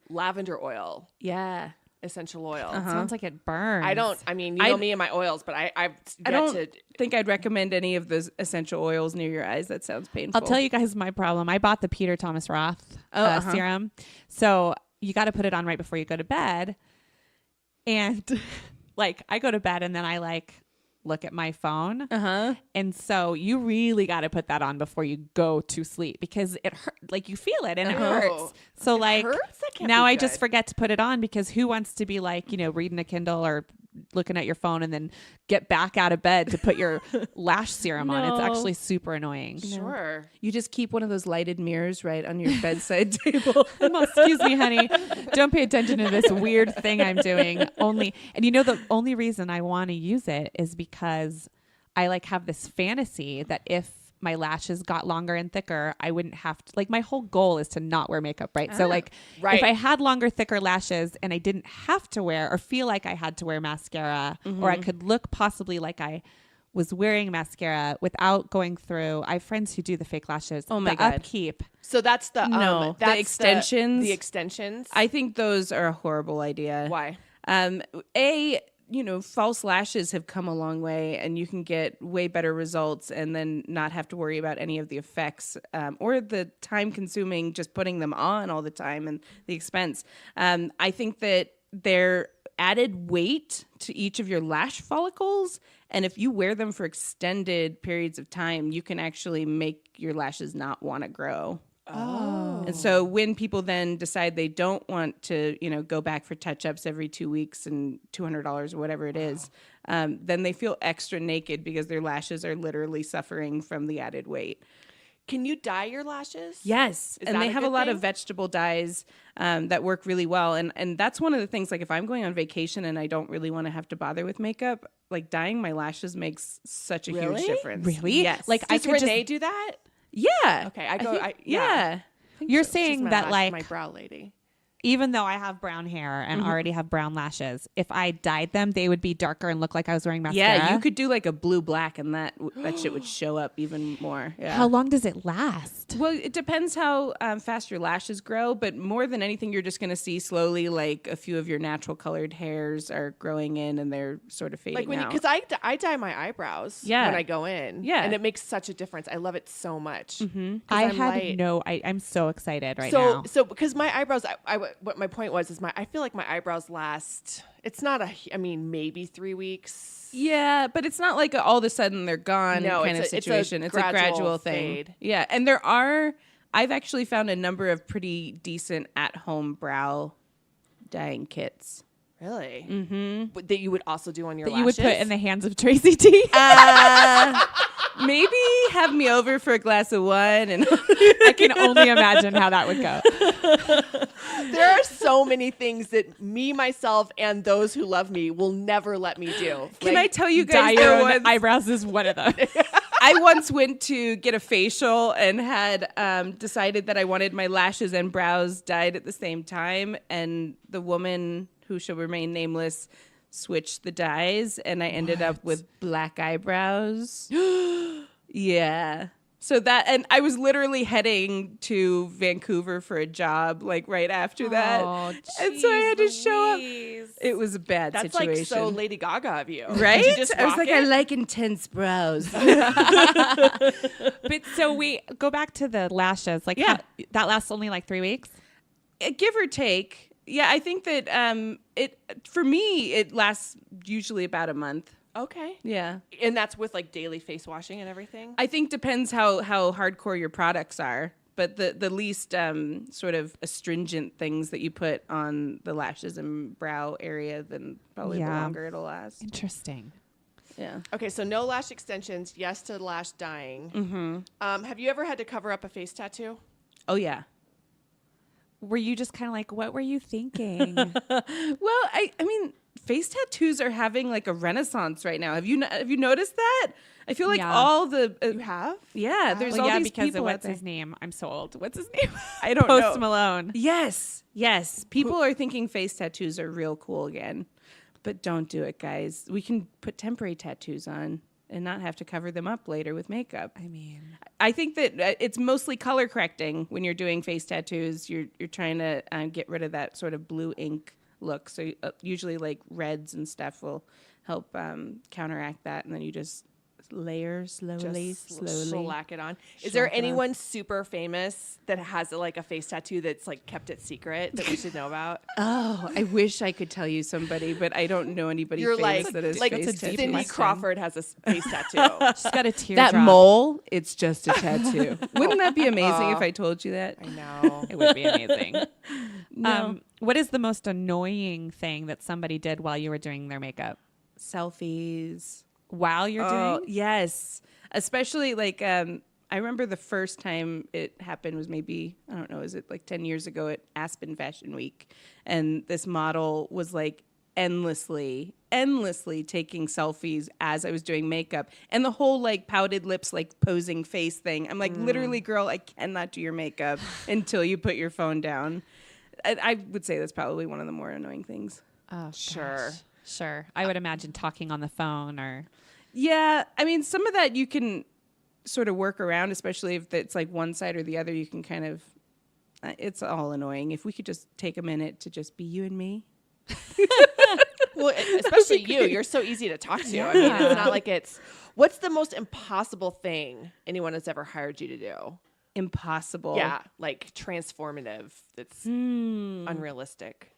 lavender oil, Yeah. essential oil. Sounds like it burns. You know me and my oils, but I don't think I'd recommend any of those essential oils near your eyes. That sounds painful. I'll tell you guys my problem. I bought the Peter Thomas Roth serum. So you got to put it on right before you go to bed. And like I go to bed and then I like look at my phone. And so you really got to put that on before you go to sleep because it hurt. Like you feel it and it hurts. So like hurts? That can't now be I just good. forget to put it on because who wants to be like, reading a Kindle or looking at your phone and then get back out of bed to put your lash serum on. It's No. actually super annoying. Sure. You just keep one of those lighted mirrors right on your bedside table. Excuse me, honey. Don't pay attention to this weird thing I'm doing. The only reason I want to use it is because I like have this fantasy that if my lashes got longer and thicker, I wouldn't have to, like, my whole goal is to not wear makeup, right? So like right. if I had longer, thicker lashes and I didn't have to wear or feel like I had to wear mascara or I could look possibly like I was wearing mascara without going through, I have friends who do the fake lashes. Oh my the God. upkeep. So that's the No, the that's extensions. The extensions. I think those are a horrible idea. Why? False lashes have come a long way and you can get way better results and then not have to worry about any of the effects or the time consuming just putting them on all the time and the expense. I think that they're added weight to each of your lash follicles. And if you wear them for extended periods of time, you can actually make your lashes not want to grow. Oh. And so when people then decide they don't want to, go back for touch-ups every 2 weeks and $200 or whatever it is, then they feel extra naked because their lashes are literally suffering from the added weight. Can you dye your lashes? Yes. Is And that they a have a good lot thing? of vegetable dyes that work really well. And that's one of the things, like if I'm going on vacation and I don't really want to have to bother with makeup, like dyeing my lashes makes such a Really? huge difference. Really? Yes. Like, I Does could Renee just, do that? yeah. Okay, Yeah. you're She's saying my that my like, brow lady. even though I have brown hair and already have brown lashes, if I dyed them, they would be darker and look like I was wearing mascara. Yeah, you could do like a blue black and that shit would show up even more. Yeah. How long does it last? Well, it depends how fast your lashes grow, but more than anything, you're just going to see slowly like a few of your natural colored hairs are growing in and they're sort of fading Like when out. because I dye my eyebrows Yeah. when I go in. Yeah. And it makes such a difference. I love it so much. Mm-hmm. I'm so excited right so now. so because my eyebrows what my point was is I feel like my eyebrows last maybe 3 weeks. Yeah, but it's not like all of a sudden they're gone No, kind of it's a situation. It's a gradual thing. fade. Yeah, and I've actually found a number of pretty decent at-home brow dyeing kits. Really? Mm-hmm. But that you would also do on your That you lashes? would put in the hands of Tracey T. Maybe have me over for a glass of wine and I can only imagine how that would go. There are so many things that me, myself, and those who love me will never let me do. Can I tell you Dye guys your there own was eyebrows is one of them. I once went to get a facial and had decided that I wanted my lashes and brows dyed at the same time. And the woman, who shall remain nameless, switched the dyes, and I ended up with black eyebrows. Yeah. So and I was literally heading to Vancouver for a job, like right after that. Oh, and so I had to show up. Louise. It was a bad That's situation. like so Lady Gaga of you. right? Did you just I was rock like, it? I like intense brows. But so we go back to the lashes. Like Yeah. that lasts only like 3 weeks. Give or take. Yeah, I think that it for me it lasts usually about a month. Okay. Yeah. And that's with like daily face washing and everything? I think depends how hardcore your products are. But the least sort of astringent things that you put on the lashes and brow area, then probably the longer it'll last. Interesting. Yeah. Okay, so no lash extensions, yes to lash dyeing. Mm-hmm. Have you ever had to cover up a face tattoo? Oh, yeah. Were you just kind of like, what were you thinking? Well, I mean, face tattoos are having like a renaissance right now. Have you noticed that? I feel like all the You have? yeah, there's Well, all yeah, these because people of out what's there. his name? I'm so old. What's his name? I don't Post know. Malone. Yes. People are thinking face tattoos are real cool again, but don't do it, guys. We can put temporary tattoos on and not have to cover them up later with makeup. I mean, I think that it's mostly color correcting when you're doing face tattoos. You're trying to get rid of that sort of blue ink look. So usually like reds and stuff will help counteract that, and then you just layer slowly. Shellac it on. Is there anyone super famous that has like a face tattoo that's like kept it secret that we should know about? Oh, I wish I could tell you somebody, but I don't know anybody You're famous like that has like face tattoos. Cindy Crawford has a face tattoo. she's got a teardrop. That mole, it's just a tattoo. Wouldn't that be amazing if I told you that? I know. It would be amazing. No. What is the most annoying thing that somebody did while you were doing their makeup? Selfies. While you're Oh, doing? yes. Especially like I remember the first time it happened was maybe, I don't know, is it like 10 years ago at Aspen Fashion Week. And this model was like endlessly taking selfies as I was doing makeup. And the whole like pouted lips, like posing face thing. I'm like, literally, girl, I cannot do your makeup until you put your phone down. I would say that's probably one of the more annoying things. Oh, Sure. gosh. Sure. I would imagine talking on the phone or... Yeah, I mean, some of that you can sort of work around, especially if it's like one side or the other. You can kind of, it's all annoying. If we could just take a minute to just be you and me. Well, especially you. You're so easy to talk to. I mean, it's not like it's. What's the most impossible thing anyone has ever hired you to do? Impossible. Yeah, like transformative. That's unrealistic.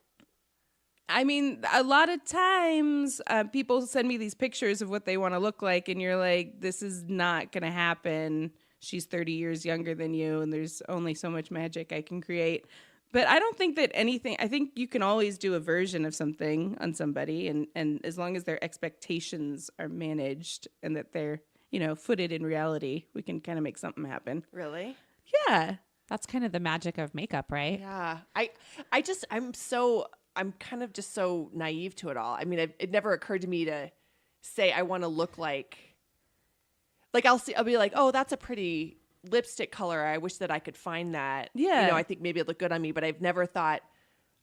I mean, a lot of times people send me these pictures of what they want to look like, and you're like, this is not going to happen. She's 30 years younger than you, and there's only so much magic I can create. But I don't think that anything, I think you can always do a version of something on somebody, and as long as their expectations are managed and that they're, footed in reality, we can kind of make something happen. Really? Yeah. That's kind of the magic of makeup, right? Yeah. I'm kind of just so naive to it all. I mean, it never occurred to me to say I want to look like I'll be like, oh, that's a pretty lipstick color. I wish that I could find that. Yeah. I think maybe it looked good on me, but I've never thought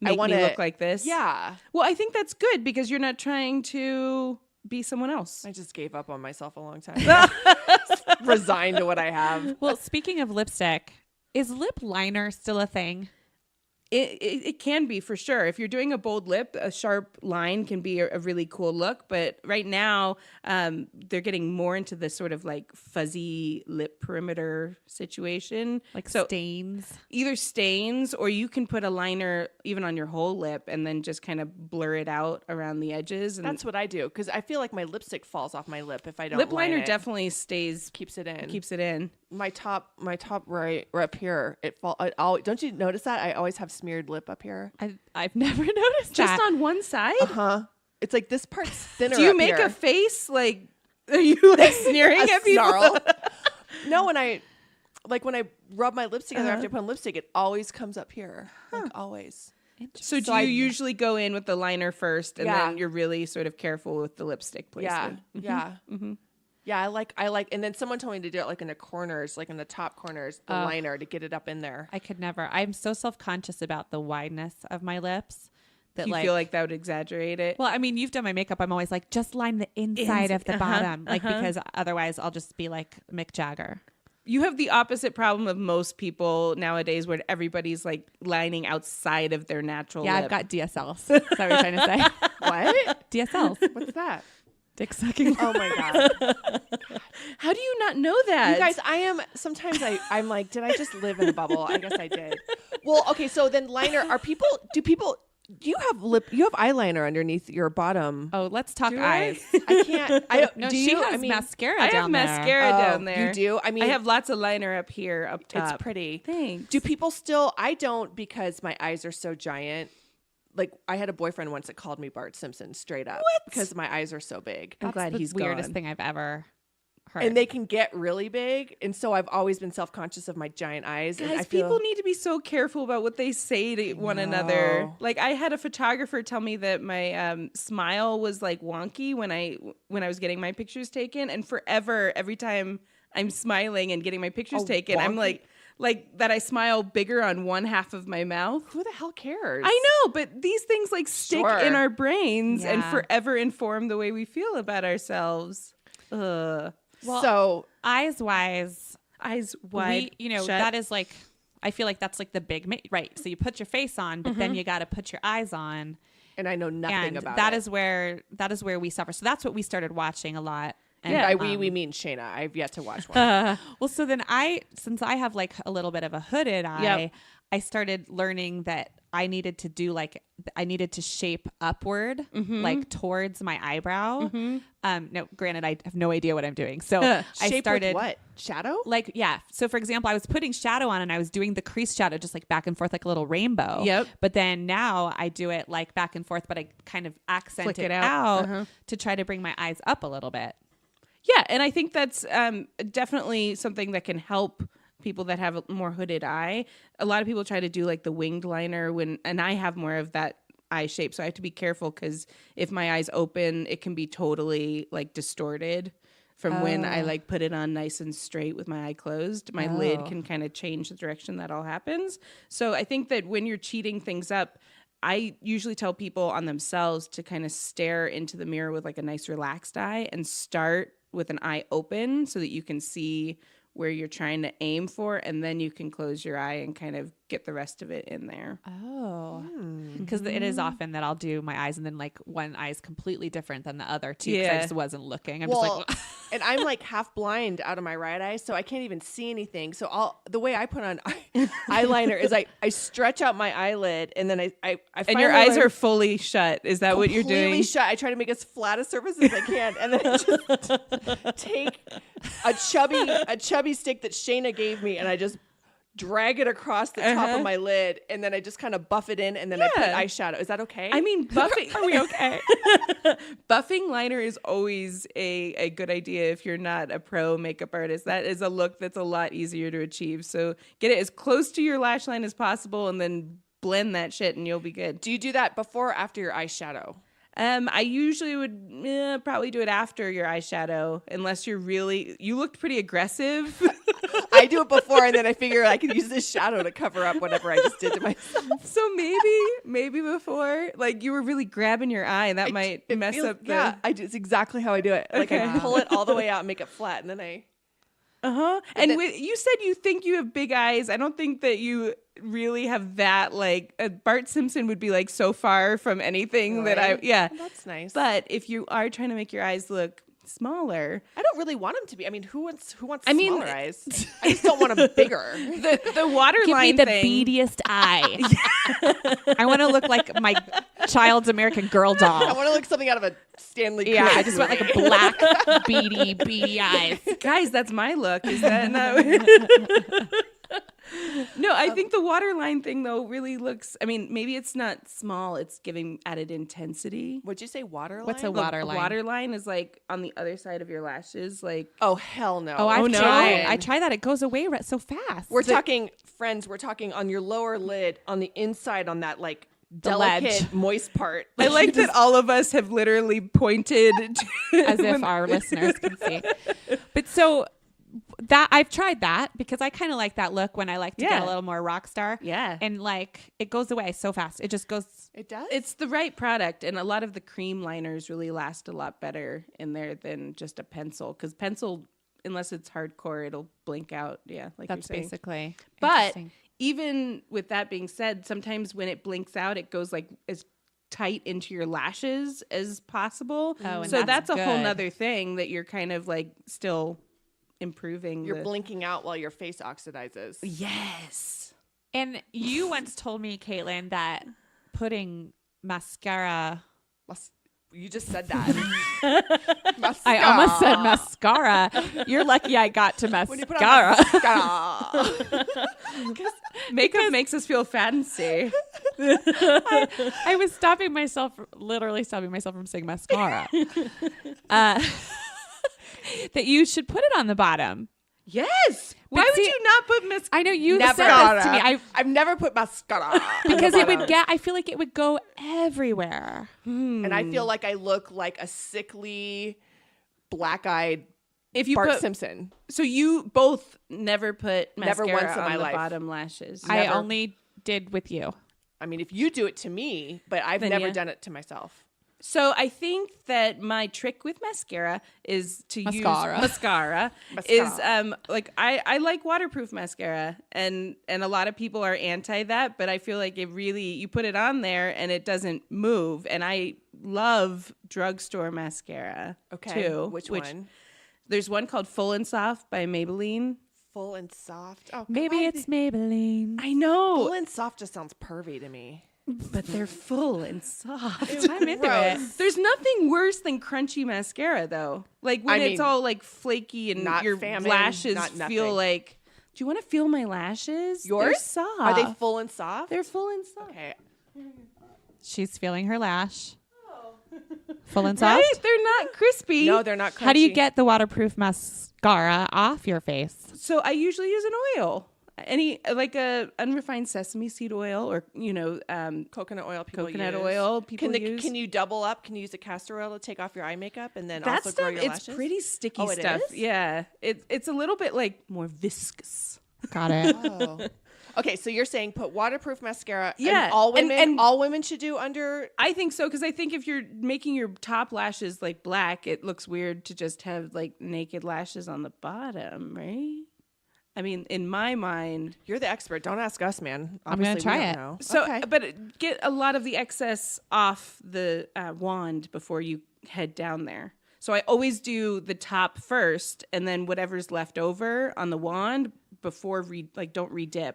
I Make want me to look like this. Yeah. Well, I think that's good because you're not trying to be someone else. I just gave up on myself a long time ago. Resigned to what I have. Well, speaking of lipstick, is lip liner still a thing? It can be for sure. If you're doing a bold lip, a sharp line can be a really cool look. But right now, they're getting more into this sort of like fuzzy lip perimeter situation. Like so stains? either stains, or you can put a liner even on your whole lip and then just kind of blur it out around the edges. And That's what I do because I feel like my lipstick falls off my lip if I don't. lip line liner it. definitely stays, keeps it in. keeps it in. My top right up here. Don't you notice that? I always have smeared lip up here. I've never noticed Just that. on one side? It's like this part's thinner. Do you up make here. a face like, are you like sneering A at people? snarl? No, when I rub my lips together after I put on lipstick, it always comes up here. Like always. So do I- you usually go in with the liner first, and Yeah. then you're really sort of careful with the lipstick placement? Yeah. Yeah, I like, and then someone told me to do it like in the corners, like in the top corners, the liner to get it up in there. I could never. I'm so self-conscious about the wideness of my lips that Do you feel like that would exaggerate it? well, I mean, you've done my makeup. I'm always like, just line the inside of the bottom, like because otherwise I'll just be like Mick Jagger. You have the opposite problem of most people nowadays, where everybody's like lining outside of their natural Yeah, lip. I've got DSLs. Is that what you're trying to say? What? DSLs, What's that? dick sucking. Oh my God. How do you not know that? You guys, sometimes I'm like, did I just live in a bubble? I guess I did. Well, okay, so then liner, do people You have eyeliner underneath your bottom. Oh, let's talk Do I? eyes. I can't. I don't. No, do she you? has I mean, mascara I have down there. mascara down there. You do? I mean, I have lots of liner up here, up top. It's pretty. Thanks. Do people still? I don't because my eyes are so giant. Like I had a boyfriend once that called me Bart Simpson straight up because my eyes are so big. I'm That's glad the he's weirdest gone. thing I've ever heard. And they can get really big, and so I've always been self-conscious of my giant eyes. And Guys, I feel people need to be so careful about what they say to one another. know. Like I had a photographer tell me that my smile was like wonky when I was getting my pictures taken, and forever every time I'm smiling and getting my pictures Oh, taken, I'm wonky? like that I smile bigger on one half of my mouth. who the hell cares? I know, but these things like stick Sure. in our brains and Yeah. forever inform the way we feel about ourselves. Ugh. Well, so eyes wise, Eyes wide. shut. that is like, I feel like that's like the big, right. So you put your face on, but then you got to put your eyes on. and I know nothing And about that it. is where we suffer. So that's what we started watching a lot. And, By we mean Shayna. I've yet to watch one. well, so then since I have like a little bit of a hooded eye, I started learning that I needed to shape upward, like towards my eyebrow. No, granted, I have no idea what I'm doing. So I Shape started with what? Shadow? like, yeah. So for example, I was putting shadow on and I was doing the crease shadow just like back and forth, like a little rainbow. Yep. But then now I do it like back and forth, but I kind of accent Flick it it out. to try to bring my eyes up a little bit. Yeah, and I think that's definitely something that can help people that have a more hooded eye. A lot of people try to do like the winged liner and I have more of that eye shape, so I have to be careful because if my eyes open, it can be totally like distorted from when I like put it on nice and straight with my eye closed. My lid can kind of change the direction that all happens. So I think that when you're cheating things up, I usually tell people on themselves to kind of stare into the mirror with like a nice relaxed eye and start with an eye open so that you can see where you're trying to aim for, and then you can close your eye and kind of get the rest of it in there. Oh, because it is often that I'll do my eyes and then like one eye is completely different than the other too. 'Cause I Yeah. just wasn't looking. I'm Well, just like, and I'm like half blind out of my right eye, so I can't even see anything. So the way I put on eyeliner is I stretch out my eyelid, and then I And your eyes are fully shut. Is that what you're completely doing? shut. I try to make as flat a surface as I can, and then I just take a chubby stick that Shayna gave me, and I just drag it across the top of my lid, and then I just kind of buff it in, and then I put Yeah. eyeshadow. Is that okay? I mean, buffing. are we okay? Buffing liner is always a good idea if you're not a pro makeup artist. That is a look that's a lot easier to achieve. So get it as close to your lash line as possible and then blend that shit and you'll be good. Do you do that before or after your eyeshadow? I usually would probably do it after your eyeshadow unless you looked pretty aggressive. I do it before, and then I figure I could use this shadow to cover up whatever I just did to myself. So maybe before, like you were really grabbing your eye and that might mess up the... Yeah, it's exactly how I do it. Like I Okay. pull it all the way out and make it flat, and then I... Uh-huh. And then- you said you think you have big eyes. I don't think that you really have that, like, Bart Simpson would be like so far from anything that Really? yeah. Well, that's nice. But if you are trying to make your eyes look smaller, I don't really want them to be. I mean, who wants I mean, smaller eyes? I just don't want them bigger. the waterline Give me the thing. beadiest eye. I want to look like my child's American Girl I doll. want to look something out of a Stanley Yeah, Kubrick I just want like movie. a black beady eyes. Guys, that's my look. Is that not? No, I think the waterline thing though really looks. I mean, maybe it's not small. It's giving added intensity. Would you say waterline? What's a The waterline? waterline is like on the other side of your lashes, like. Oh, hell no. Oh, I've no. tried. I try that. It goes away so fast. We're talking, friends, we're talking on your lower lid, on the inside, on that, like, The ledge. delicate, moist part. I like that all of us have literally pointed to as if our listeners can see. But so that I've tried that because I kind of like that look when I like to get Yeah. a little more rock star. Yeah. And like it goes away so fast. It just goes. It does? It's the right product, and a lot of the cream liners really last a lot better in there than just a pencil. Because pencil, unless it's hardcore, it'll blink out. Yeah, like That's you're saying. basically. But interesting. even with that being said, sometimes when it blinks out, it goes like as tight into your lashes as possible. Oh, and so that's that's a whole good. nother thing that you're kind of like still improving. You're blinking out while your face oxidizes. Yes. And you once told me, Katelyn, that putting mascara. You just said that. I almost said mascara. You're lucky I got to When you put on mascara. mascara. Makeup makes us feel fancy. I was literally stopping myself from saying mascara. That you should put it on the bottom. Yes. Why would see- you not put mascara? I know you said Never. this to me. I've never put mascara. Because I feel like it would go everywhere. And I feel like I look like a sickly, black-eyed If you Bart put, Simpson. so you both never put Never mascara once in on my the life. bottom lashes. I Never. only did with you. I mean, if you do it to me, but I've Then never yeah. done it to myself. So I think that my trick with mascara is to Mascara. use mascara. Is like I like waterproof mascara, and a lot of people are anti that, but I feel like it really, you put it on there and it doesn't move, and I love drugstore mascara too. Which one? There's one called Full and Soft by Maybelline. Full and soft. Oh, Maybe God. it's Maybelline. I know, Full and soft just sounds pervy to me. but they're full and soft. I'm into it. There's nothing worse than crunchy mascara, though. Like when I it's mean, all like flaky and not your famine, lashes not feel nothing. like. Do you want to feel my lashes? They're Yours? soft. Are they full and soft? They're full and soft. Okay. She's feeling her lash. Full and soft. Right? They're not crispy. No, they're not crunchy. How do you get the waterproof mascara off your face? So I usually use an oil. Any like a unrefined sesame seed oil, or coconut oil? People coconut use. oil people use. Can you double up? Can you use a castor oil to take off your eye makeup and then that also stuff? grow your It's lashes? pretty sticky Oh, it stuff. is? Yeah, it's a little bit like more viscous. Got it. Oh. Okay, so you're saying put waterproof mascara. Yeah, and all and- women. and- all women should do under. I think so, because I think if you're making your top lashes like black, it looks weird to just have like naked lashes on the bottom, right? I mean, in my mind. You're the expert. Don't ask us, man. I'm gonna Obviously, we try don't it. know. So, Okay. but get a lot of the excess off the wand before you head down there. So I always do the top first, and then whatever's left over on the wand before don't redip,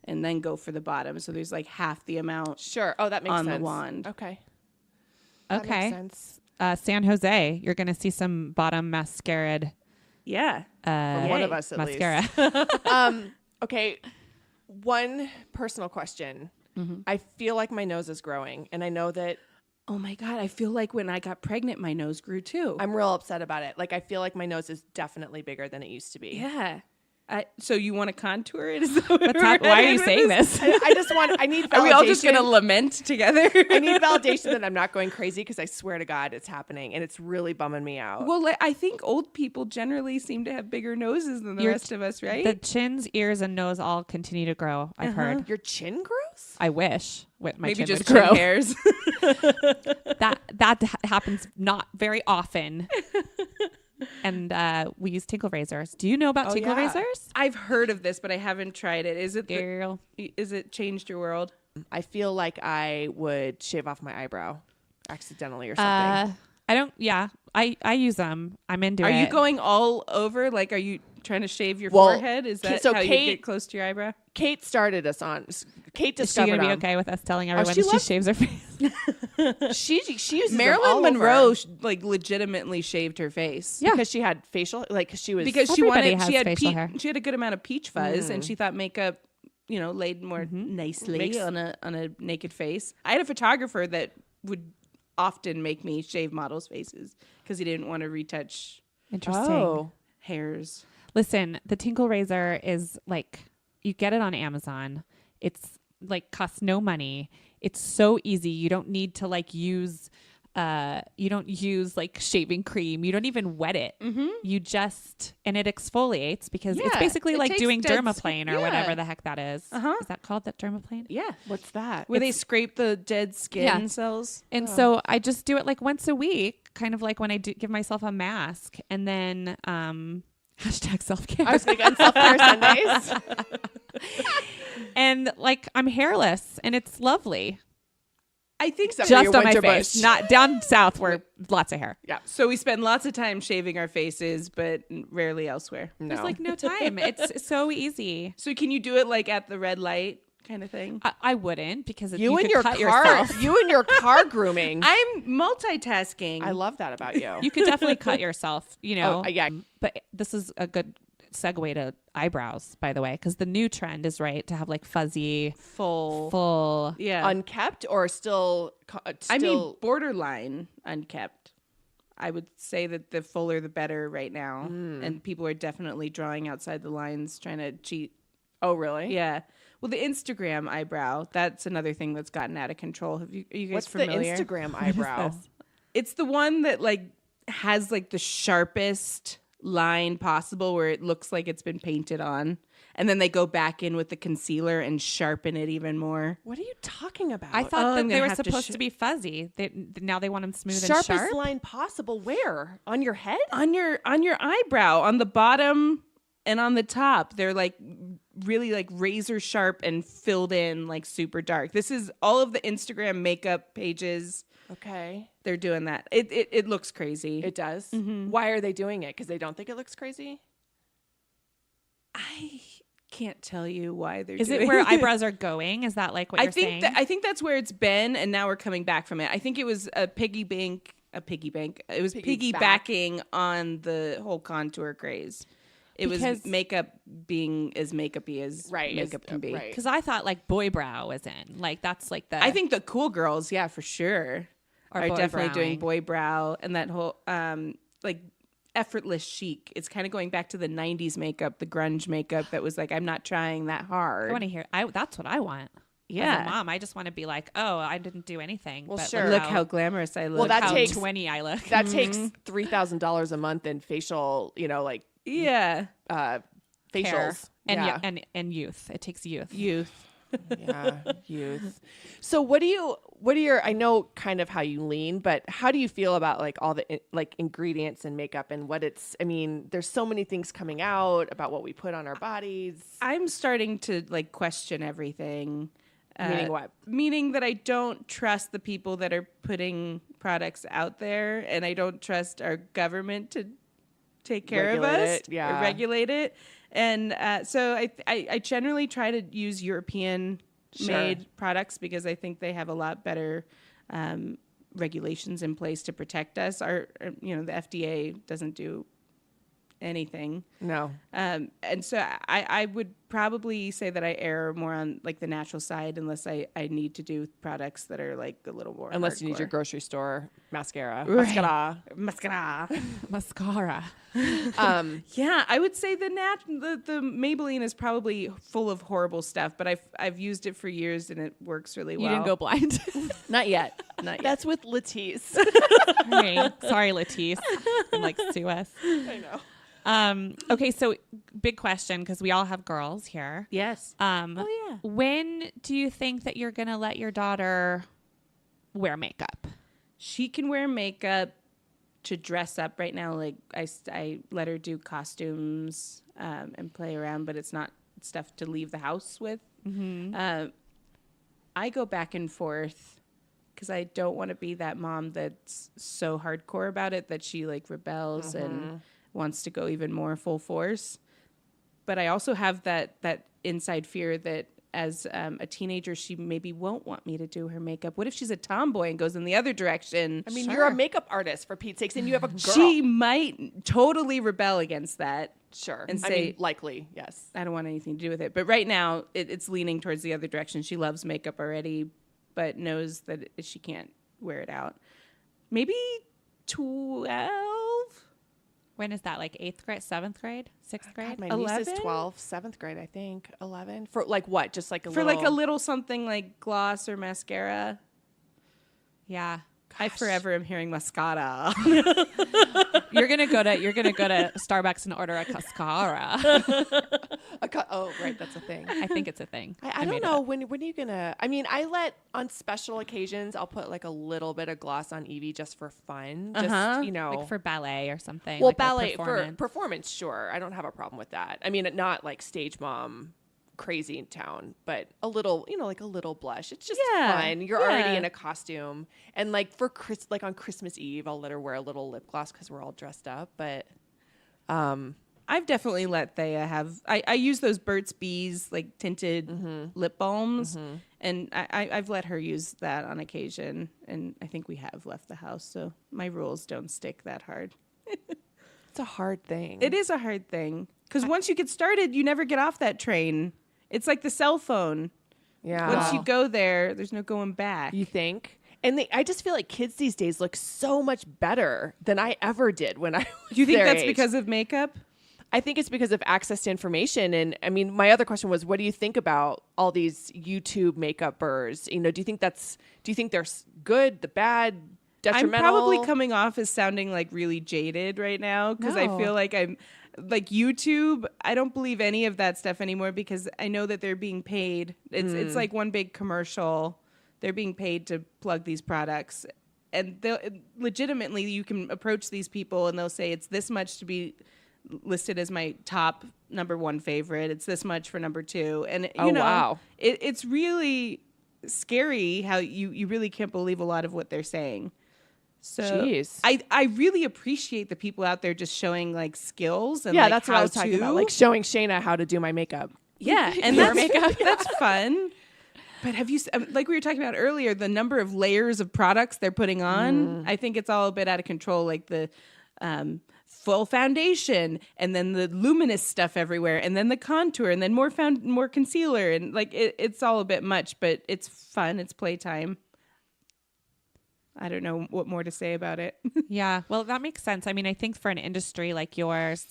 and then go for the bottom. So there's like half the amount. Sure. Oh, that makes On the sense. wand. Okay. That Okay. makes sense. San Jose, you're going to see some bottom mascara. Yeah. One of us at mascara. Okay. One personal question. I feel like my nose is growing, and I know that Oh my God, I feel like when I got pregnant, my nose grew too. I'm real upset about it. Like I feel like my nose is definitely bigger than it used to be. Yeah. So you want to contour it? Is that what What's we're hap- Why are you headed with saying this? this? I need validation. Are we all just going to lament together? I need validation that I'm not going crazy, because I swear to God it's happening and it's really bumming me out. Well, I think old people generally seem to have bigger noses than the Your- rest of us, right? The chins, ears, and nose all continue to grow. I've heard. Your chin grows? I wish my Maybe chin just would grow. chin hairs. That happens not very often. And we use tinkle razors. Do you know about tinkle yeah. razors? I've heard of this, but I haven't tried it. Girl. Is it changed your world? I feel like I would shave off my eyebrow accidentally or something. I don't. Yeah, I use them. I'm into Are it. you going all over? Like, are you trying to shave your Well, forehead? Is that so how you Kate- get close to your eyebrow? Kate started us on. Kate Is she discovered gonna be them. okay with us telling everyone she that she loves- shaves her face? She uses them Marilyn all Monroe over. like legitimately shaved her face. Yeah. Because she had facial, like 'cause she was Because Everybody has she had facial hair. she had a good amount of peach fuzz, and she thought makeup, laid more nicely Makes- on a naked face. I had a photographer that would often make me shave models' faces because he didn't want to retouch Interesting. Oh, hairs. Listen, the tinkle razor is like, you get it on Amazon. It's like costs no money. It's so easy. You don't need to use like shaving cream. You don't even wet it. You just, and it exfoliates because it's Yeah, basically it like takes doing dead dermaplane or yeah. whatever the heck that is. Uh-huh. Is that called that dermaplane? Yeah, what's that? where they scrape the dead skin Yeah. cells. And so I just do it like once a week, kind of like when I do give myself a mask, and then hashtag self-care. I was big on self-care Sundays. And like I'm hairless and it's lovely. I think Except so. for Just your on my winter face, bush. not down south where lots of hair. Yeah. So we spend lots of time shaving our faces, but rarely elsewhere. No. There's like no time. It's so easy. So can you do it like at the red light? kind of thing. I wouldn't because You and could your cut car, yourself. you and your car grooming. I'm multitasking. I love that about you. You could definitely cut yourself, you know. Oh, yeah. But this is a good segue to eyebrows, by the way, because the new trend is to have like fuzzy, full. Yeah. Unkept or still? I mean, borderline unkept. I would say that the fuller the better right now, and people are definitely drawing outside the lines, trying to cheat. Oh, really? Yeah. Well, the Instagram eyebrow, that's another thing that's gotten out of control. Are you guys What's familiar? the Instagram eyebrow? It's the one that like has like the sharpest line possible where it looks like it's been painted on. And then they go back in with the concealer and sharpen it even more. What are you talking about? I thought that I'm they gonna were have to supposed to be fuzzy. Now they want them smooth sharpest and sharp. line possible. Where? On your head? On your eyebrow, on the bottom and on the top. They're like really like razor sharp and filled in like super dark. This is all of the Instagram makeup pages. Okay. They're doing that. It looks crazy. It does? Why are they doing it? Because they don't think it looks crazy? I can't tell you why they're Is doing it where eyebrows are going? Is that like what you're saying? I think that's where it's been, and now we're coming back from it. I think it was a piggy bank. It was piggybacking on the whole contour craze. It was makeup being as makeup-y as makeup can be. Right. Because I thought like boy brow was in. Like that's like the. I think the cool girls, yeah, for sure, are boy definitely doing browing. boy brow and that whole like effortless chic. It's kind of going back to the 90s makeup, the grunge makeup that was like, I'm not trying that hard. I want to hear. That's what I want. Yeah. As a mom, I just want to be like, oh, I didn't do anything. Well, but sure. Look how glamorous I look. Well, that how takes 20 I look. that takes $3,000 a month in facial, like yeah. Hair. facials. And yeah. and youth. It takes youth. Youth. Yeah, youth. So what are your, I know kind of how you lean, but how do you feel about like all the like ingredients and makeup and what there's so many things coming out about what we put on our bodies. I'm starting to like question everything. Meaning what? Meaning that I don't trust the people that are putting products out there, and I don't trust our government to take care of Regulate us, it, yeah. regulate it. And so I generally try to use European made products because I think they have a lot better regulations in place to protect us. The FDA doesn't do anything. No. And so I would probably say that I err more on like the natural side unless I need to do products that are like a little more Unless you need your hardcore. grocery store mascara. Right. Mascara. Mascara. Mascara. Yeah, I would say the Maybelline is probably full of horrible stuff, but I've used it for years and it works really well. You didn't go blind. Not yet. Not yet. That's with Latisse. Sorry, Latisse. And like sue us. I know. Okay, so big question because we all have girls here. Yes. When do you think that you're gonna let your daughter wear makeup? She can wear makeup to dress up right now. Like I let her do costumes and play around, but it's not stuff to leave the house with. I go back and forth because I don't want to be that mom that's so hardcore about it that she like rebels and wants to go even more full force. But I also have that inside fear that as a teenager, she maybe won't want me to do her makeup. What if she's a tomboy and goes in the other direction? I mean, you're a makeup artist for Pete's sakes, and you have a girl. She might totally rebel against that. Sure. And I say, mean, likely, yes. I don't want anything to do with it. But right now, it's leaning towards the other direction. She loves makeup already, but knows that she can't wear it out. Maybe 12? When is that? Like 8th grade, 7th grade, 6th grade? My niece is 11? 12, 7th grade, I think. 11. For like what? Just like a For little... like a little something like gloss or mascara. Yeah. I forever am hearing mascara. You're gonna go to Starbucks and order a cascara. Oh, right. That's a thing. I think it's a thing. I don't know. When are you going to... I mean, I let... On special occasions, I'll put like a little bit of gloss on Evie just for fun. Just, Like for ballet or something. Well, like a ballet for performance. performance, sure. I don't have a problem with that. I mean, not like stage mom crazy in town, but a little, like a little blush. It's just fun. You're already in a costume, and like for like on Christmas Eve, I'll let her wear a little lip gloss because we're all dressed up. But I've definitely let Thea have. I use those Burt's Bees like tinted lip balms, and I've let her use that on occasion. And I think we have left the house, so my rules don't stick that hard. It's a hard thing. It is a hard thing because once you get started, you never get off that train. It's like the cell phone. Yeah. Once you go there, there's no going back. You think? And I just feel like kids these days look so much better than I ever did when I was Do you think their that's age. because of makeup? I think it's because of access to information. And I mean, my other question was, what do you think about all these YouTube makeup burrs? You know, do you think they're good, the bad, detrimental? I'm probably coming off as sounding like really jaded right now because I No. feel like I'm like YouTube. I don't believe any of that stuff anymore because I know that they're being paid. It's like one big commercial. They're being paid to plug these products, and they'll legitimately you can approach these people and they'll say it's this much to be listed as my top number one favorite. It's this much for number two, and you know, wow. it's really scary how you really can't believe a lot of what they're saying. So Jeez. I really appreciate the people out there just showing like skills and Yeah, like, that's what I was talking about. Like showing Shayna how to do my makeup. yeah, and Your that's makeup. that's fun. But have you like we were talking about earlier, the number of layers of products they're putting on? I think it's all a bit out of control. Like the full foundation, and then the luminous stuff everywhere, and then the contour, and then more concealer, and like it's all a bit much. But it's fun. It's playtime. I don't know what more to say about it. Yeah, well, that makes sense. I mean, I think for an industry like yours,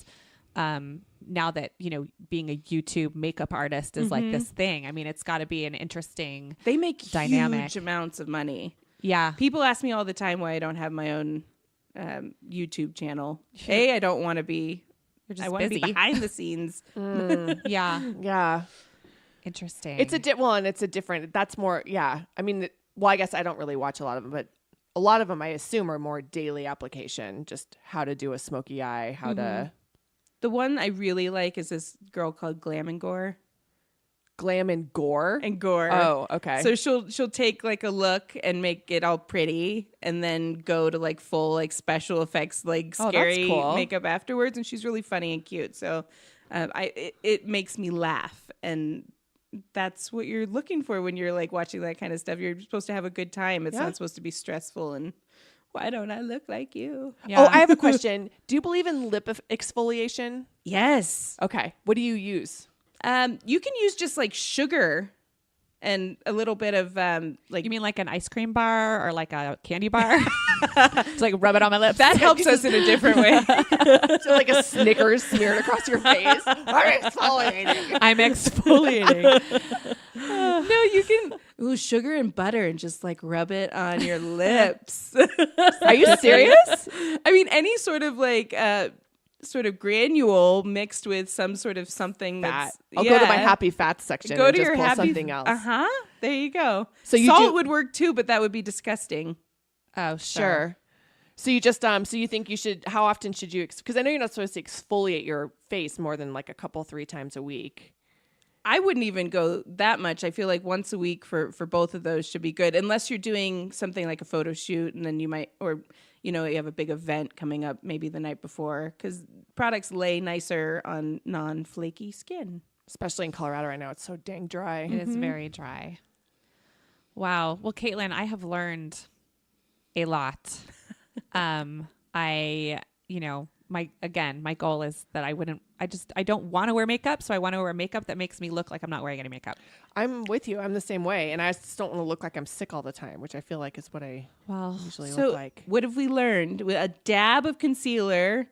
now that, you know, being a YouTube makeup artist is like this thing, I mean, it's got to be an interesting They make dynamic. huge amounts of money. Yeah. People ask me all the time why I don't have my own YouTube channel. I don't want to be. You're just I want to be busy. behind the scenes. Yeah. Yeah. Interesting. It's a different, that's more, yeah. I mean, well, I guess I don't really watch a lot of them, but a lot of them I assume are more daily application, just how to do a smoky eye, how to The one I really like is this girl called Glam and Gore. glam and gore. Oh, okay. So she'll take like a look and make it all pretty, and then go to like full like special effects like Oh, that's scary cool. makeup afterwards, and she's really funny and cute. So it makes me laugh, and that's what you're looking for when you're like watching that kind of stuff. You're supposed to have a good time. It's Yeah. not supposed to be stressful and why don't I look like you? Yeah. Oh, I have a question. Do you believe in lip exfoliation? Yes. Okay. What do you use? You can use just like sugar and a little bit of like you mean like an ice cream bar or like a candy bar? Just like rub it on my lips. that helps us in a different way. So like a Snickers smeared across your face? I'm exfoliating. I'm exfoliating. No, you can sugar and butter and just like rub it on your lips. Are you serious? I mean, any sort of like sort of granule mixed with some sort of something Fat. that's I'll go to my happy fats section Go and to just your pull happy something else. There you go. So you salt do- would work too, but that would be disgusting. Oh, Sure. So you just so you think you should, how often should you, because I know you're not supposed to exfoliate your face more than like a couple, 3 times a week. I wouldn't even go that much. I feel like once a week for both of those should be good, unless you're doing something like a photo shoot, and then you might, or you know, you have a big event coming up maybe the night before, because products lay nicer on non-flaky skin. Especially in Colorado right now. It's so dang dry. It is very dry. Wow. Well, Katelyn, I have learned a lot. My goal is that I don't want to wear makeup. So I want to wear makeup that makes me look like I'm not wearing any makeup. I'm with you. I'm the same way. And I just don't want to look like I'm sick all the time, which I feel like is what I Well, usually So look like. what have we learned? With a dab of concealer,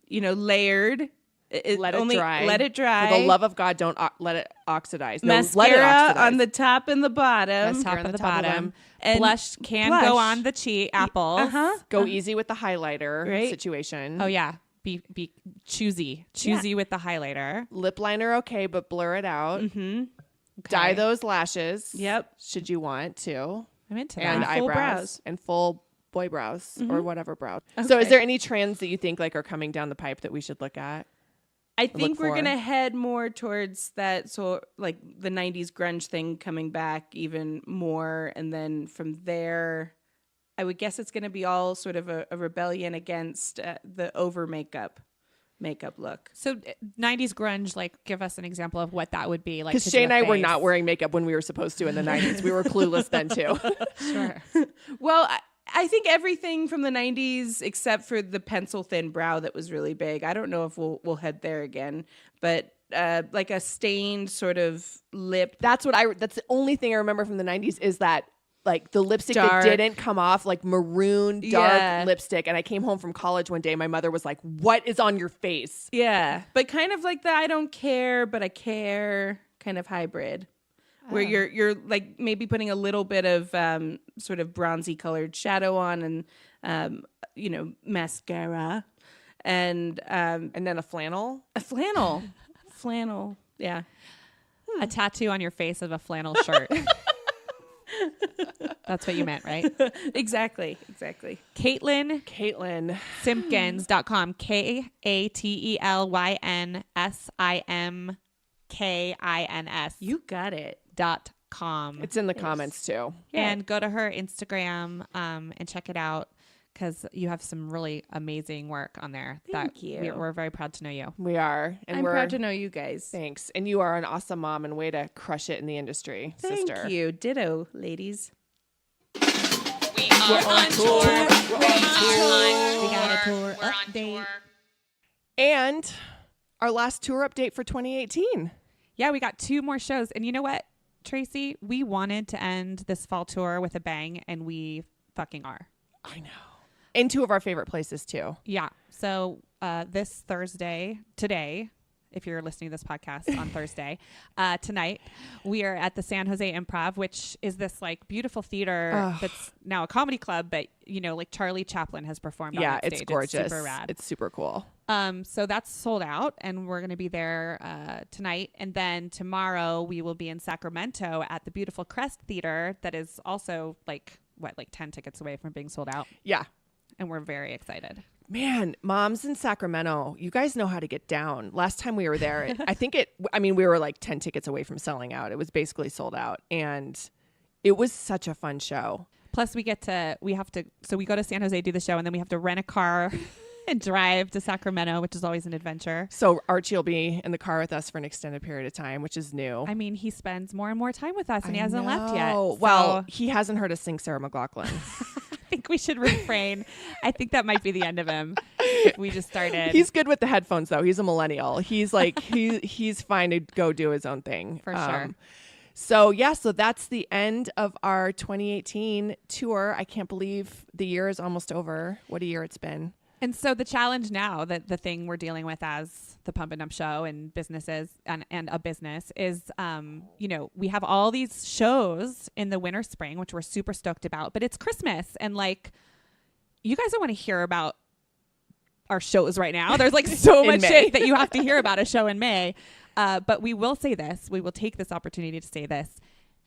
you know, layered. Let it dry. Let it dry. For the love of God, don't let it oxidize. No, let it Mascara oxidize. on the top and the bottom. top Mascara and on the the top of bottom. them. And Blush can blush. go on the cheek, apples. Go easy with the highlighter Right. situation. Oh yeah. Be choosy with the highlighter. Lip liner, okay, but blur it out. Mm-hmm. Dye Okay. those lashes. Yep. Should you want to. I'm into And that. full eyebrows. brows. And full boy brows or whatever brow. So is there any trends that you think like are coming down the pipe that we should look at? I think we're for. gonna head more towards that, so like the '90s grunge thing coming back even more, and then from there, I would guess it's gonna be all sort of a rebellion against the over makeup. makeup look. So 90s grunge, like give us an example of what that would be like. Because to Shay do and a I were face. not wearing makeup when we were supposed to in the 90s. We were clueless then too. Sure. Well, I think everything from the 90s except for the pencil thin brow that was really big. I don't know if we'll head there again, but like a stained sort of lip. That's the only thing I remember from the 90s is that like the lipstick Dark. that didn't come off, like maroon dark Yeah. lipstick. And I came home from college one day. My mother was like, "What is on your face?" Yeah, but kind of like the I don't care, but I care kind of hybrid. Where you're like maybe putting a little bit of sort of bronzy colored shadow on and mascara and And then a flannel. a flannel. Yeah. A tattoo on your face of a flannel shirt. That's what you meant, right? Exactly. Katelyn Caitlin. Simkins.com. KATLYN You got it. .com. It's in the comments too. And go to her Instagram and check it out because you have some really amazing work on there. Thank you. We're very proud to know you. We are. And I'm we're proud to know you guys. Thanks. And you are an awesome mom and way to crush it in the industry, sister. Thank you. Ditto, ladies. We are on tour. We got a tour update. And our last tour update for 2018. Yeah, we got 2 more shows. And you know what, Tracy? We wanted to end this fall tour with a bang, and we fucking are. I know. And 2 of our favorite places too. Yeah. So this Thursday, today, if you're listening to this podcast on Thursday, tonight, we are at the San Jose Improv, which is this like beautiful theater that's now a comedy club, but like Charlie Chaplin has performed on that It's stage. gorgeous. It's super rad. It's super cool. So that's sold out, and we're going to be there tonight. And then tomorrow we will be in Sacramento at the beautiful Crest Theater that is also like 10 tickets away from being sold out. Yeah. And we're very excited. Man, moms in Sacramento, you guys know how to get down. Last time we were there, we were like 10 tickets away from selling out. It was basically sold out. And it was such a fun show. Plus we go to San Jose, do the show, and then we have to rent a car and drive to Sacramento, which is always an adventure. So Archie will be in the car with us for an extended period of time, which is new. I mean, he spends more and more time with us, and he hasn't left yet. Well, So he hasn't heard us sing Sarah McLachlan. I think we should refrain. I think that might be the end of him if we just started. He's good with the headphones, though. He's a millennial. He's like, he's fine to go do his own thing. For sure. So that's the end of our 2018 tour. I can't believe the year is almost over. What a year it's been. And so the challenge now, that the thing we're dealing with as the Pump and Dump Show and businesses and a business is, we have all these shows in the winter, spring, which we're super stoked about, but it's Christmas. And like, you guys don't want to hear about our shows right now. There's like so much shit that you have to hear about a show in May. But we will say this, we will take this opportunity to say this.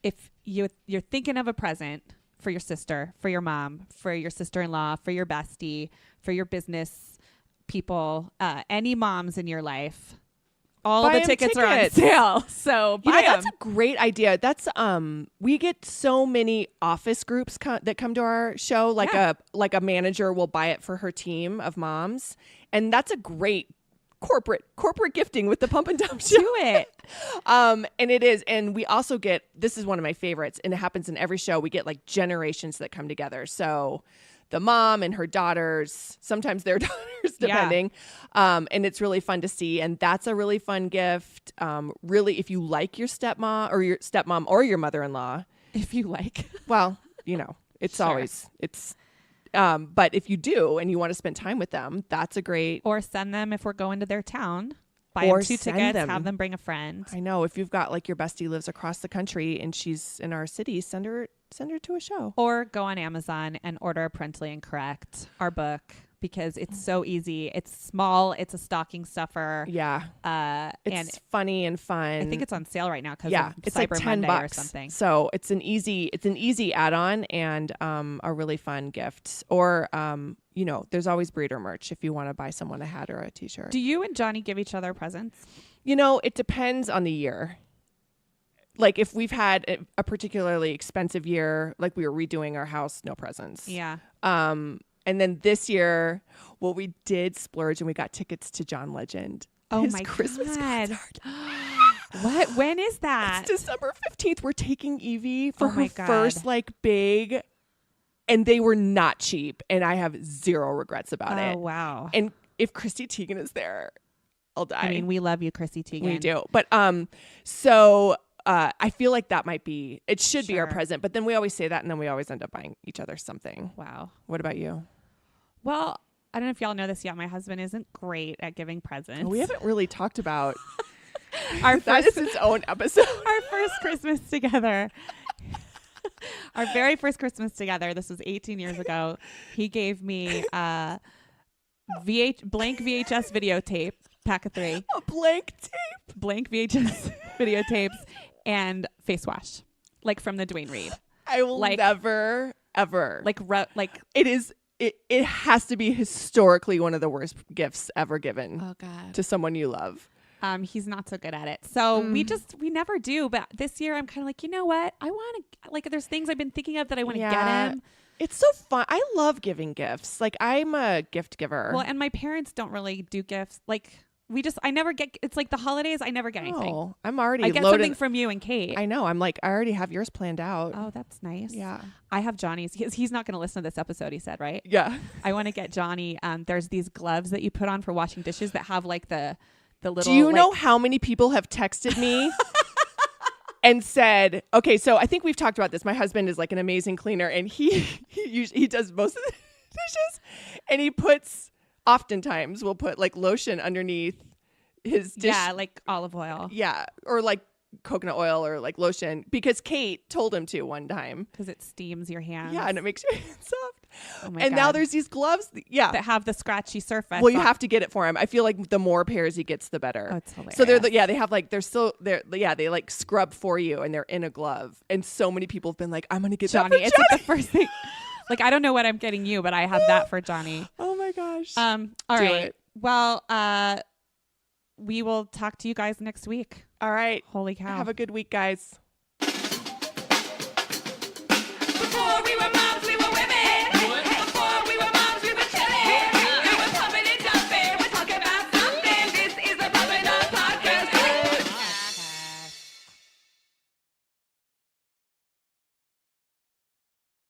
If you're thinking of a present for your sister, for your mom, for your sister-in-law, for your bestie, for your business people, any moms in your life, all Buy the 'em tickets are on tickets. sale. So buy That's them. a great idea. That's we get so many office groups that come to our show. Like a manager will buy it for her team of moms, and that's a great corporate gifting with the Pump and Dump Show. Do it. And it is. And we also get, this is one of my favorites, and it happens in every show. We get like generations that come together. So the mom and her daughters, sometimes their daughters, depending. And it's really fun to see. And that's a really fun gift. Really, if you like your stepmom or your mother-in-law, If you like. well, it's Sure. always, but if you do and you want to spend time with them, that's a great. Or send them if we're going to their town. Buy Or them 2 send tickets, them. have them bring a friend. I know, if you've got like your bestie lives across the country and she's in our city, send her to a show. Or go on Amazon and order Parentally Incorrect, our book, because it's so easy. It's small. It's a stocking stuffer. Yeah. And It's funny and fun. I think it's on sale right now because yeah, of it's Cyber like $10 Monday or something. So it's an easy add-on and a really fun gift. Or there's always breeder merch if you want to buy someone a hat or a t-shirt. Do you and Johnny give each other presents? It depends on the year. Like if we've had a particularly expensive year, like we were redoing our house, no presents. Yeah. And then this year, well, we did splurge and we got tickets to John Legend. Oh his my Christmas God. concert. What? When is that? It's December 15th. We're taking Evie for Oh my her God. first like big, and they were not cheap. And I have zero regrets about it. Oh, wow. And if Christy Teigen is there, I'll die. I mean, we love you, Chrissy Teigen. We do. But so I feel like that might be, it should be our Sure. present. But then we always say that, and then we always end up buying each other something. Wow. What about you? Well, I don't know if y'all know this yet. My husband isn't great at giving presents. We haven't really talked about our that first, is its own episode. our first Christmas together. Our very first Christmas together. This was 18 years ago. He gave me blank VHS videotape, pack of 3, A blank tape. blank VHS videotapes, and face wash, like from the Dwayne Reed. I will Like- never, ever. Like It is. It has to be historically one of the worst gifts ever given oh god. to someone you love. He's not so good at it. So we never do. But this year I'm kind of like, you know what? I want to, like, there's things I've been thinking of that I want to get him. It's so fun. I love giving gifts. Like, I'm a gift giver. Well, and my parents don't really do gifts. Like, I never get, it's like the holidays, I never get anything. Oh, I'm already I get loaded. something from you and Kate. I know. I'm like, I already have yours planned out. Oh, that's nice. Yeah. I have Johnny's. He's not going to listen to this episode, he said, right? Yeah. I want to get Johnny. There's these gloves that you put on for washing dishes that have like the little. Do you know how many people have texted me and said, okay, so I think we've talked about this. My husband is like an amazing cleaner, and he does most of the dishes, and he oftentimes will put like lotion underneath his dish. Yeah, like olive oil. Yeah, or like coconut oil or like lotion, because Kate told him to one time. Because it steams your hands. Yeah, and it makes your hands soft. Oh my And now God. there's these gloves. Yeah. that have the scratchy surface. Well, you have to get it for him. I feel like the more pairs he gets, the better. Oh, it's hilarious. So they have like, they like scrub for you, and they're in a glove. And so many people have been like, I'm going to get Johnny. that for It's like Johnny. the first thing. Like, I don't know what I'm getting you, but I have that for Johnny. Oh my gosh. All Do right. it. Well, we will talk to you guys next week. All right. Holy cow. Have a good week, guys.